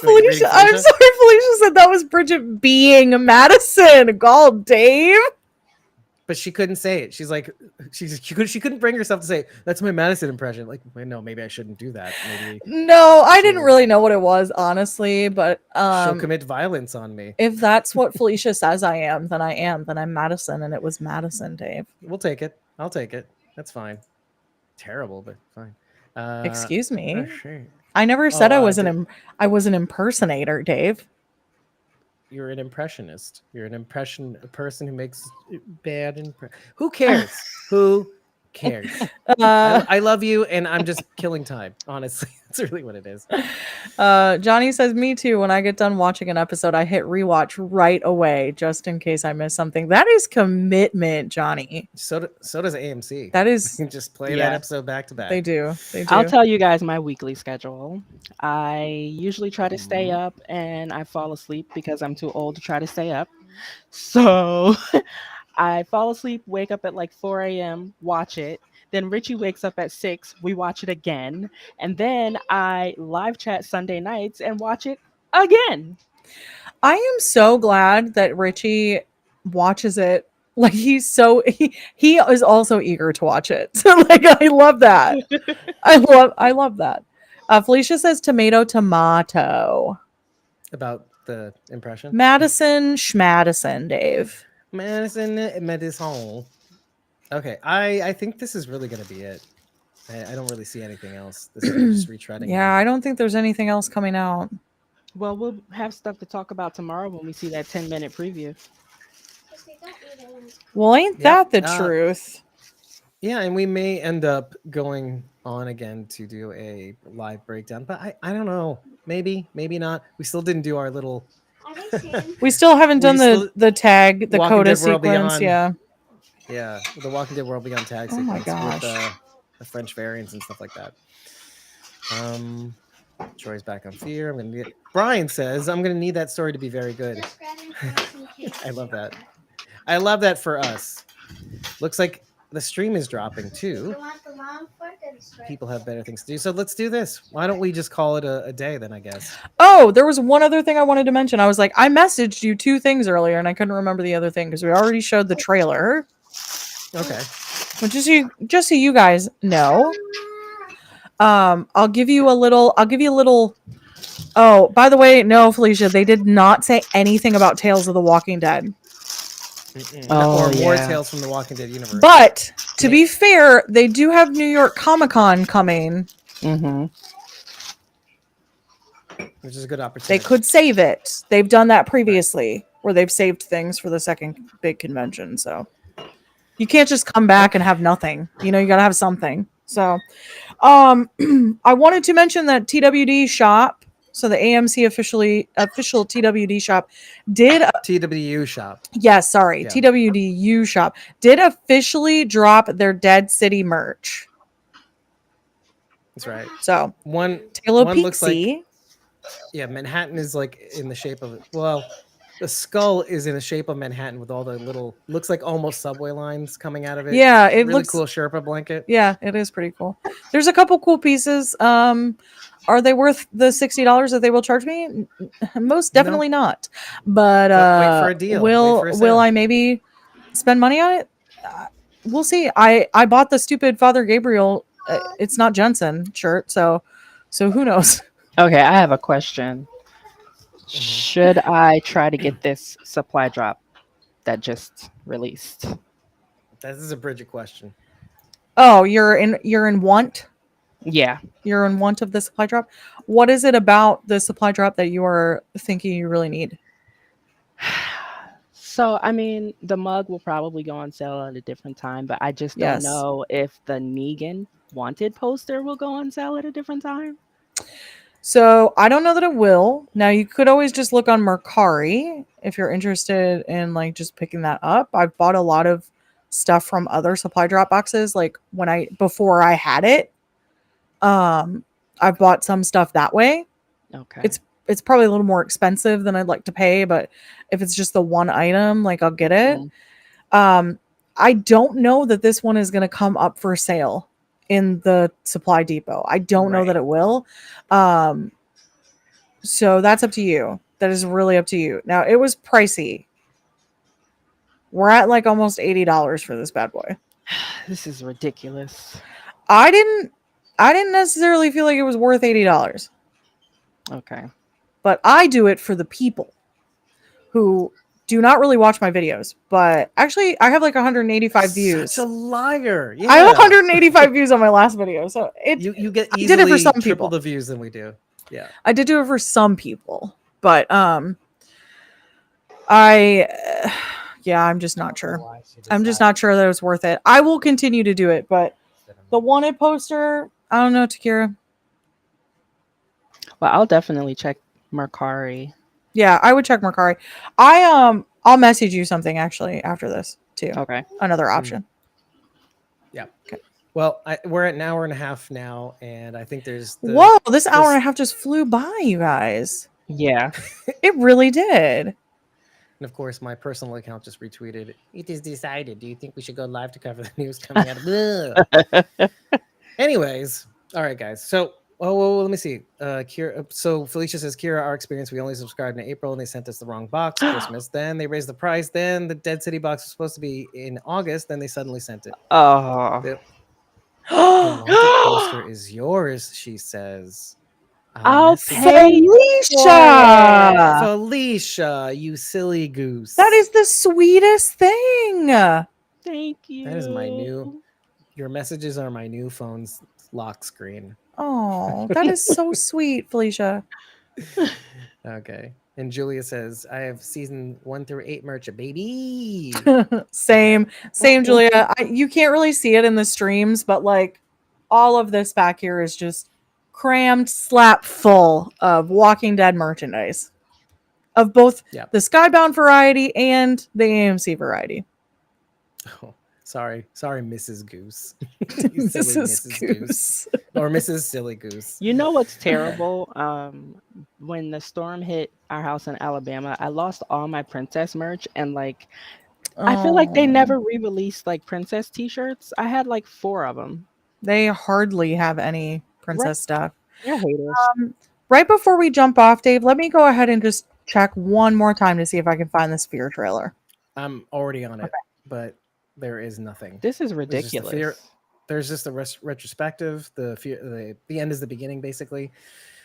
Felicia. I'm sorry, Felicia said that was Bridget being Madison. God, Dave. But she couldn't say it. She's like, she couldn't bring herself to say, that's my Madison impression. Like, wait, no, maybe I shouldn't do that. Maybe No, I didn't really know what it was, honestly. But she'll commit violence on me. If that's what Felicia says I am, then I am. Then I'm Madison, and it was Madison, Dave. We'll take it. I'll take it. That's fine. Terrible, but fine. Excuse me. Sure. I never said I was an impersonator, Dave. You're an impressionist. You're a person who makes bad impression. Who cares? Who cares? I love you, and I'm just killing time. Honestly, that's really what it is. Johnny says, me too. When I get done watching an episode, I hit rewatch right away, just in case I miss something. That is commitment, Johnny. So does AMC. That is just play that episode back to back. They do. I'll tell you guys my weekly schedule. I usually try to stay up, and I fall asleep because I'm too old to try to stay up. So I fall asleep, wake up at like 4 a.m., watch it. Then Richie wakes up at 6, we watch it again. And then I live chat Sunday nights and watch it again. I am so glad that Richie watches it. Like he is also eager to watch it. So like I love that. I love that. Felicia says tomato. About the impression? Madison Schmadison, Dave. Madison. Okay, I think this is really going to be it. I don't really see anything else. This is just retreading. Yeah, I don't think there's anything else coming out. Well, we'll have stuff to talk about tomorrow when we see that 10-minute preview. Well, ain't that the truth? Yeah, and we may end up going on again to do a live breakdown, but I don't know. Maybe not. We still didn't do our little... We still haven't done the tag, the coda sequence. Yeah, the Walking Dead World Beyond tag sequence with the French variants and stuff like that. Troy's back on Fear. I'm gonna need it. Brian says I'm gonna need that story to be very good. I love that. I love that for us. Looks like the stream is dropping too. People have better things to do. So let's do this. Why don't we just call it a day then, I guess? Oh, there was one other thing I wanted to mention. I was like, I messaged you 2 things earlier and I couldn't remember the other thing because we already showed the trailer. Okay. Well, just so you guys know. I'll give you a little. Oh, by the way, no, Felicia, they did not say anything about Tales of the Walking Dead. Or more Tales from the Walking Dead universe. But to be fair, they do have New York Comic-Con coming. Which is a good opportunity. They could save it. They've done that previously, where they've saved things for the second big convention. So you can't just come back and have nothing. You know, you got to have something. So I wanted to mention that TWD shop. So the AMC official TWD shop did TWDU shop. Yes, sorry. TWDU shop did officially drop their Dead City merch. That's right. So one looks like, Manhattan is like in the shape of the skull is in the shape of Manhattan with all the little looks like almost subway lines coming out of it. Yeah, it really looks cool Sherpa blanket. Yeah, it is pretty cool. There's a couple cool pieces. Are they worth the $60 that they will charge me? Most definitely not. But wait for a deal. Will I maybe spend money on it? We'll see. I bought the stupid Father Gabriel. It's not Jensen shirt, so who knows? Okay, I have a question. Should I try to get this supply drop that just released? This is a Bridget question. Oh, you're in want? Yeah. You're in want of the supply drop? What is it about the supply drop that you are thinking you really need? So, I mean, the mug will probably go on sale at a different time, but I just don't know if the Negan Wanted poster will go on sale at a different time. So I don't know that it will. Now you could always just look on Mercari if you're interested in like just picking that up. I've bought a lot of stuff from other supply drop boxes like before I had it. I've bought some stuff that way. Okay. It's probably a little more expensive than I'd like to pay, but if it's just the one item, like I'll get it. I don't know that this one is going to come up for sale in the supply depot. I don't know that it will. So that's up to you. That is really up to you. Now it was pricey. We're at like almost $80 for this bad boy. This is ridiculous. I didn't necessarily feel like it was worth $80. Okay. But I do it for the people who do not really watch my videos. But actually, I have like 185 views. Such a liar. Yeah. I have 185 views on my last video. So you get I did it for easily some triple people. the views than we do. Yeah. I did do it for some people. But I'm just not sure. I'm just not sure that it was worth it. I will continue to do it, but the wanted poster, I don't know, Takira. Well, I'll definitely check Mercari. Yeah, I would check Mercari. I'll message you something actually after this too. Okay. Another option. Yeah. Okay. Well, we're at an hour and a half now, and I think there's Whoa, this hour and a half just flew by, you guys. Yeah. It really did. And of course, my personal account just retweeted, "It is decided. Do you think we should go live to cover the news coming out of..." Anyways, all right, guys. So, let me see. Kira, so Felicia says, Kira, our experience, we only subscribed in April and they sent us the wrong box. Christmas. Then they raised the price. Then the Dead City box was supposed to be in August. Then they suddenly sent it. Oh. The wanted poster is yours, she says. I'll pay Felicia! Felicia, you silly goose. That is the sweetest thing. Thank you. That is your messages are my new phone's lock screen. Oh, that is so sweet, Felicia. Okay. And Julia says, I have season 1 through 8 merch, baby. Same, Julia. You can't really see it in the streams, but like all of this back here is just crammed slap full of Walking Dead merchandise of both the Skybound variety and the AMC variety. Oh, sorry, Mrs. Goose. You silly Mrs. Goose. Or Mrs. Silly Goose. You know what's terrible? When the storm hit our house in Alabama, I lost all my princess merch, and like I feel like they never re-released like princess t-shirts. I had like 4 of them. They hardly have any princess stuff. They're haters. Right before we jump off, Dave, let me go ahead and just check one more time to see if I can find the Sphere trailer. I'm already on it, but there is nothing. This is ridiculous. There's just a retrospective. The end is the beginning, basically.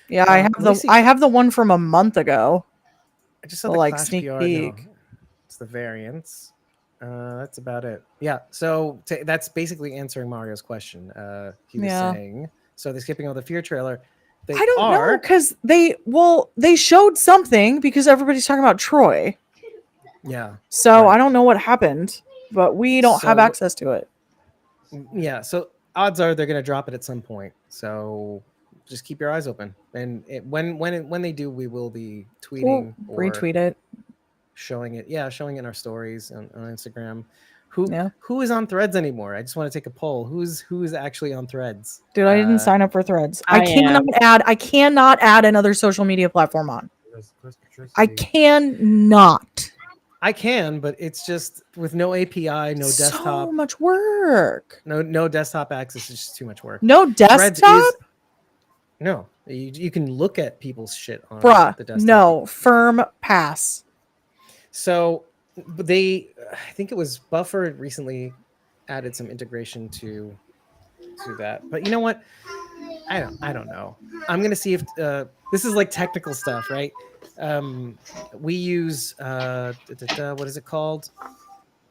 Yeah, I have the one from a month ago. I just saw the like Clash sneak PR, peek. no, it's the variants. That's about it. Yeah. So that's basically answering Mario's question. He was saying, so they're skipping all the Fear trailer. I don't know because they showed something because everybody's talking about Troy. Yeah. So I don't know what happened, but we don't have access to it. Yeah. So odds are they're going to drop it at some point. So just keep your eyes open. And when they do, we will be tweeting or retweet it. Showing it in our stories on Instagram. Who is on Threads anymore? I just want to take a poll. Who's actually on Threads? Dude, I didn't sign up for Threads. I cannot add another social media platform on. I cannot. I can, but it's just with no API, no desktop. So much work. No desktop access. It's just too much work. No desktop? No. You can look at people's shit on the desktop. No. Firm pass. So I think it was Buffer recently added some integration to that. But you know what? I don't know. I'm gonna see if this is like technical stuff, right? We use what is it called?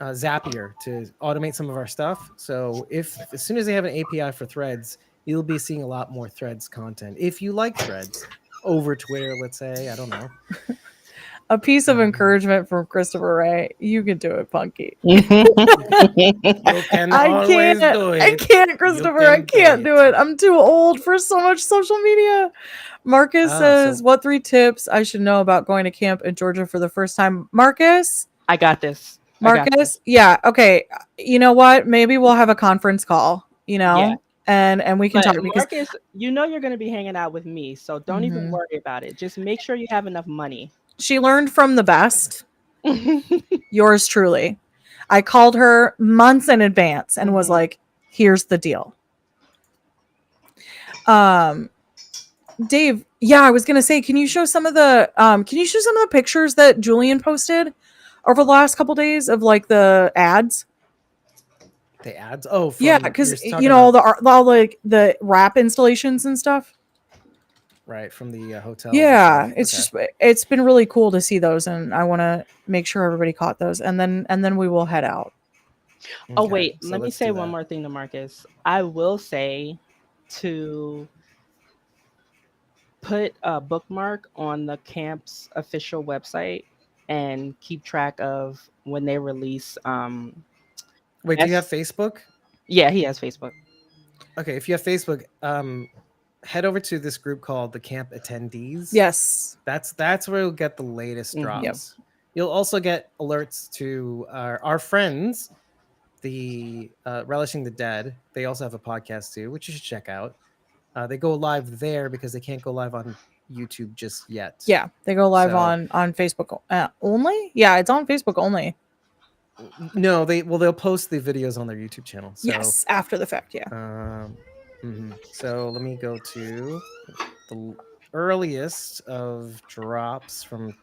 Zapier to automate some of our stuff. So as soon as they have an API for Threads, you'll be seeing a lot more Threads content. If you like Threads over Twitter, let's say, I don't know. A piece of encouragement from Christopher Ray. You can do it, Punky. You can always do it. I can't, Christopher. I can't do it. I'm too old for so much social media. Marcus says, what 3 tips I should know about going to camp in Georgia for the first time? Marcus? I got this. Marcus? Yeah. Okay. You know what? Maybe we'll have a conference call, Yeah. and we can talk because Marcus, you're going to be hanging out with me, so don't even worry about it. Just make sure you have enough money. she learned from the best. Yours truly. I called her months in advance and was like, here's the deal. Dave, yeah, I was gonna say, can you show some of the pictures that Julian posted over the last couple days of like the ads? The ads? Oh, yeah, because all the wrap installations and stuff. Right, from the hotel. Yeah, it's been really cool to see those, and I want to make sure everybody caught those, and then we will head out. Oh wait, let me say one more thing to Marcus. I will say to put a bookmark on the camp's official website and keep track of when they release. Wait, do you have Facebook? Yeah, he has Facebook. Okay, if you have Facebook, head over to this group called the Camp Attendees. Yes, that's where you'll get the latest drops. Yep. You'll also get alerts to our friends, the Relishing the Dead. They also have a podcast too, which you should check out. They go live there because they can't go live on YouTube just yet. Yeah, they go live on Facebook only. Yeah, it's on Facebook only. No, they'll post the videos on their YouTube channel. So, yes, after the fact. Yeah. So let me go to the earliest of drops from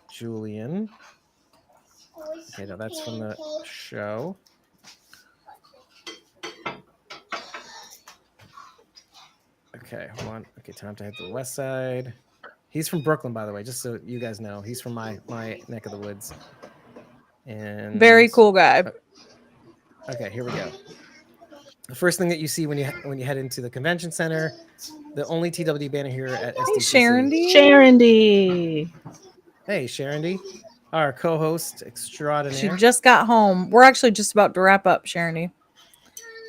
Julian. Okay, no, that's from the show. Okay, hold on. Okay, time to hit the west side. He's from Brooklyn, by the way, just so you guys know. He's from my neck of the woods. And very cool guy. Okay, here we go. The first thing that you see when you head into the convention center, the only TWD banner here at SDCC. Sharon D. Hey, Sharon D, our co-host extraordinaire. She just got home. We're actually just about to wrap up, Sharon D.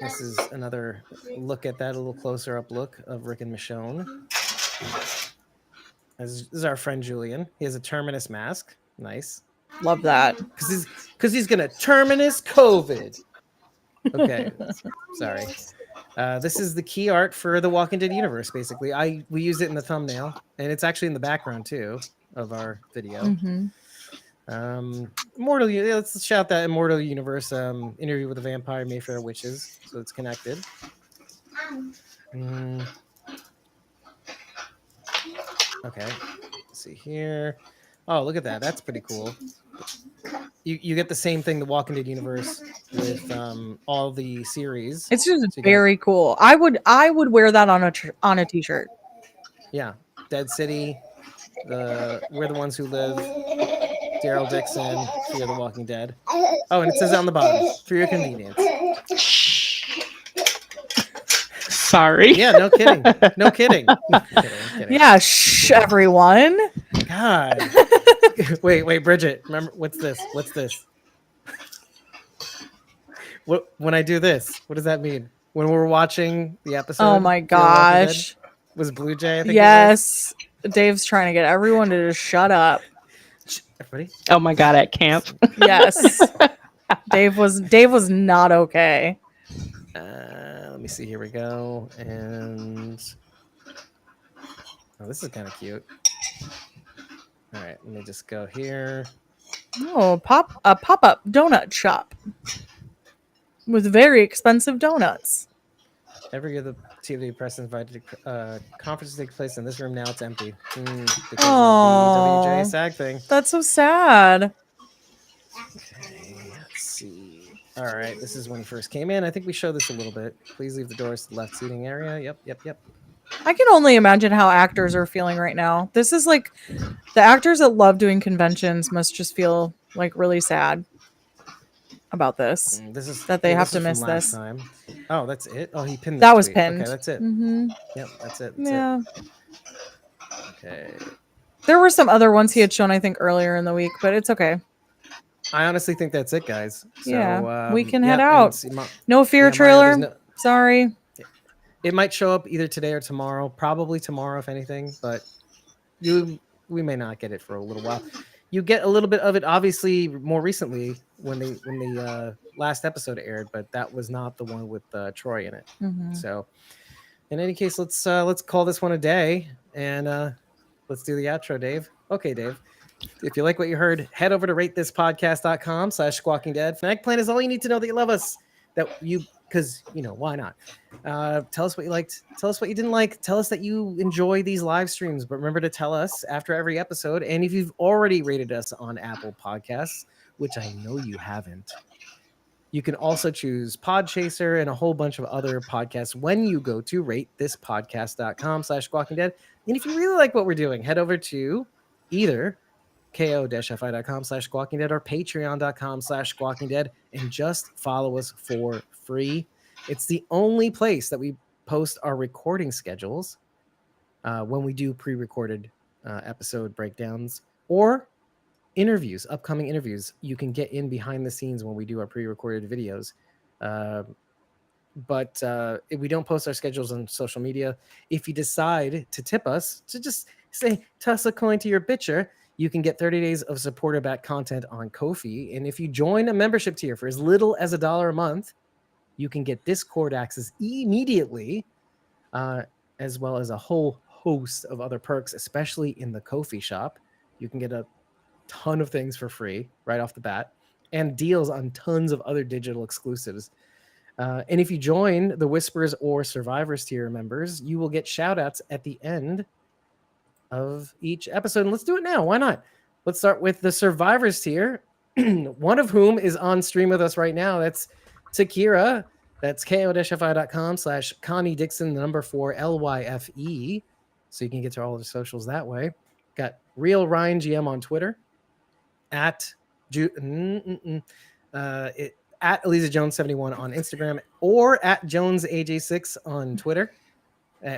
This is another look at that, a little closer up look of Rick and Michonne. This is our friend Julian. He has a Terminus mask. Nice. Love that. Because he's gonna Terminus COVID. Okay, sorry. This is the key art for the Walking Dead universe. Basically, we use it in the thumbnail, and it's actually in the background too of our video. Immortal. Let's shout that Immortal Universe interview with the vampire Mayfair witches, so it's connected. Okay, let's see here. Oh, look at that. That's pretty cool. You get the same thing, the Walking Dead universe, with all the series. It's just very cool. I would wear that on a t-shirt. Yeah, Dead City. We're the ones who live. Daryl, Dixon, Fear the Walking Dead. Oh, and it says on the bottom, for your convenience. Sorry. Yeah, no kidding. No kidding. Kidding. Yeah, shh, everyone. God. Wait, Bridget. Remember, what's this? When I do this, what does that mean? When we're watching the episode? Oh my gosh. Was Blue Jay, I think? Yes. Dave's trying to get everyone to just shut up. Everybody? Oh my God, at camp. Yes. Dave was not okay. Let me see. Here we go. And this is kind of cute. All right, let me just go here. Oh, a pop-up donut shop with very expensive donuts. Every year, the TWDU press invited conferences take place in this room. Now it's empty because of the WJ SAG thing. That's so sad. Okay, let's see. All right, this is when he first came in. I think we showed this a little bit. Please leave the doors to the left seating area. Yep. I can only imagine how actors are feeling right now. This is like the actors that love doing conventions must just feel like really sad about this. That they have to miss this. Time. Oh, that's it. Oh, he pinned. That was pinned. Okay, that's it. Mm-hmm. Yep, that's it. Yeah. Okay. There were some other ones he had shown, I think, earlier in the week, but it's okay. I honestly think that's it, guys. So, Yeah, we can head and out. see No fear Maya, trailer. Sorry. It might show up either today or tomorrow. Probably tomorrow, if anything. But we may not get it for a little while. You get a little bit of it, obviously, more recently when the last episode aired, but that was not the one with Troy in it. Mhm. So, in any case, let's call this one a day, and let's do the outro, Dave. Okay, Dave. If you like what you heard, head over to ratethispodcast.com/squawking dead. Eggplant is all you need to know that you love us. Because why not? Tell us what you liked. Tell us what you didn't like. Tell us that you enjoy these live streams. But remember to tell us after every episode. And if you've already rated us on Apple Podcasts, which I know you haven't, you can also choose Podchaser and a whole bunch of other podcasts when you go to ratethispodcast.com/squawking dead. And if you really like what we're doing, head over to either ko-fi.com/squawking dead or patreon.com/squawking dead and just follow us for free. It's the only place that we post our recording schedules when we do pre-recorded episode breakdowns or interviews, upcoming interviews. You can get in behind the scenes when we do our pre-recorded videos. But if we don't post our schedules on social media. If you decide to tip us, to just say, toss a coin to your bitcher, you can get 30 days of supporter back content on Ko-fi. And if you join a membership tier for as little as $1 a month, you can get Discord access immediately, as well as a whole host of other perks, especially in the Ko-fi shop. You can get a ton of things for free right off the bat and deals on tons of other digital exclusives. And if you join the Whispers or Survivors tier members, you will get shout outs at the end of each episode. And let's do it now. Why not? Let's start with the Survivors tier, one of whom is on stream with us right now. That's Takira. That's ko-fi.com/Connie Dixon, 4 LYFE. So you can get to all of the socials that way. Got Real Ryan GM on Twitter, at Eliza Jones 71 on Instagram, or at Jones AJ6 on Twitter.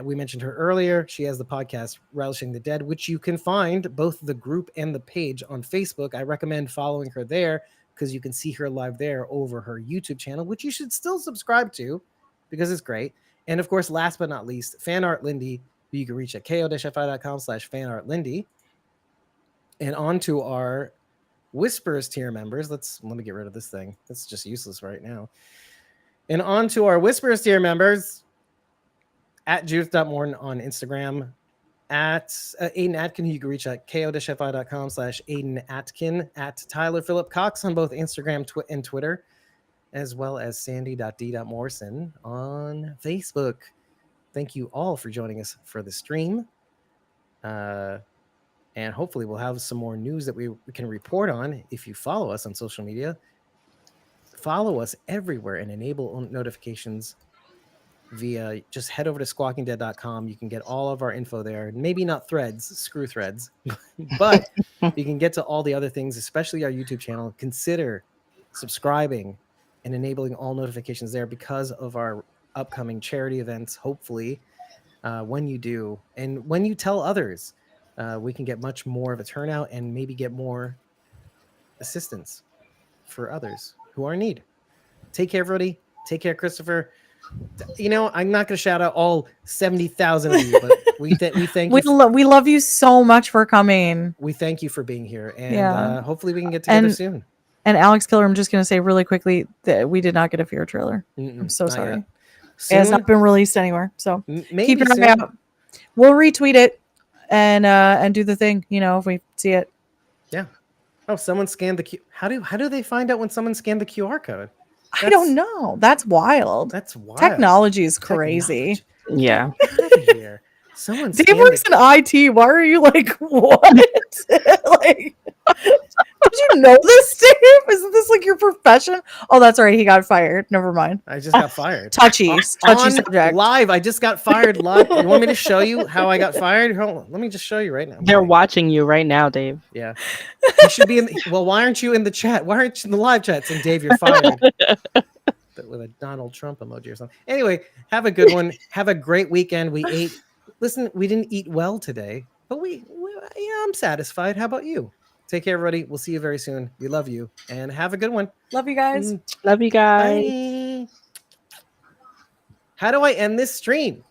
We mentioned her earlier. She has the podcast Relishing the Dead, which you can find both the group and the page on Facebook. I recommend following her there because you can see her live there over her YouTube channel, which you should still subscribe to because it's great. And of course, last but not least, Fan Art Lindy, who you can reach at ko-fi.com/fanartlindy. And on to our Whispers tier members. Let me get rid of this thing. It's just useless right now. And on to our Whispers tier members. At Judith.Morton on Instagram, at Aiden Atkin, who you can reach at ko-fi.com/Aiden Atkin, at Tyler Phillip Cox on both Instagram and Twitter, as well as Sandy.D.Morrison on Facebook. Thank you all for joining us for the stream. And hopefully we'll have some more news that we can report on if you follow us on social media. Follow us everywhere and enable notifications via just head over to squawkingdead.com. You can get all of our info there. Maybe not threads, screw threads, but you can get to all the other things, especially our YouTube channel. Consider subscribing and enabling all notifications there because of our upcoming charity events. Hopefully, when you do, and when you tell others, we can get much more of a turnout and maybe get more assistance for others who are in need. Take care, everybody. Take care, Christopher. I'm not going to shout out all 70,000 of you, but we thank you. We love you so much for coming. We thank you for being here, and hopefully we can get together soon. And Alex Killer, I'm just going to say really quickly that we did not get a fear trailer. I'm so sorry. It has not been released anywhere, so keep your eye out. We'll retweet it and do the thing. If we see it. Yeah. Oh, someone scanned the Q. How do they find out when someone scanned the QR code? I don't know. That's wild. That's wild. Technology is crazy. Yeah. Here. Someone Dave works in IT. Why are you like, what? Like, did you know this, Dave? Isn't this like your profession? Oh, that's right. He got fired. Never mind. I just got fired. Touchy subject. Live. I just got fired live. You want me to show you how I got fired? Hold on. Let me just show you right now. They're watching you right now, Dave. Yeah. You should be in. Why aren't you in the chat? Why aren't you in the live chat saying, Dave, you're fired? With a Donald Trump emoji or something. Anyway, have a good one. Have a great weekend. We ate. Listen, we didn't eat well today, but yeah, I'm satisfied. How about you? Take care, everybody. We'll see you very soon. We love you and have a good one. Love you guys. Love you guys. Bye. How do I end this stream?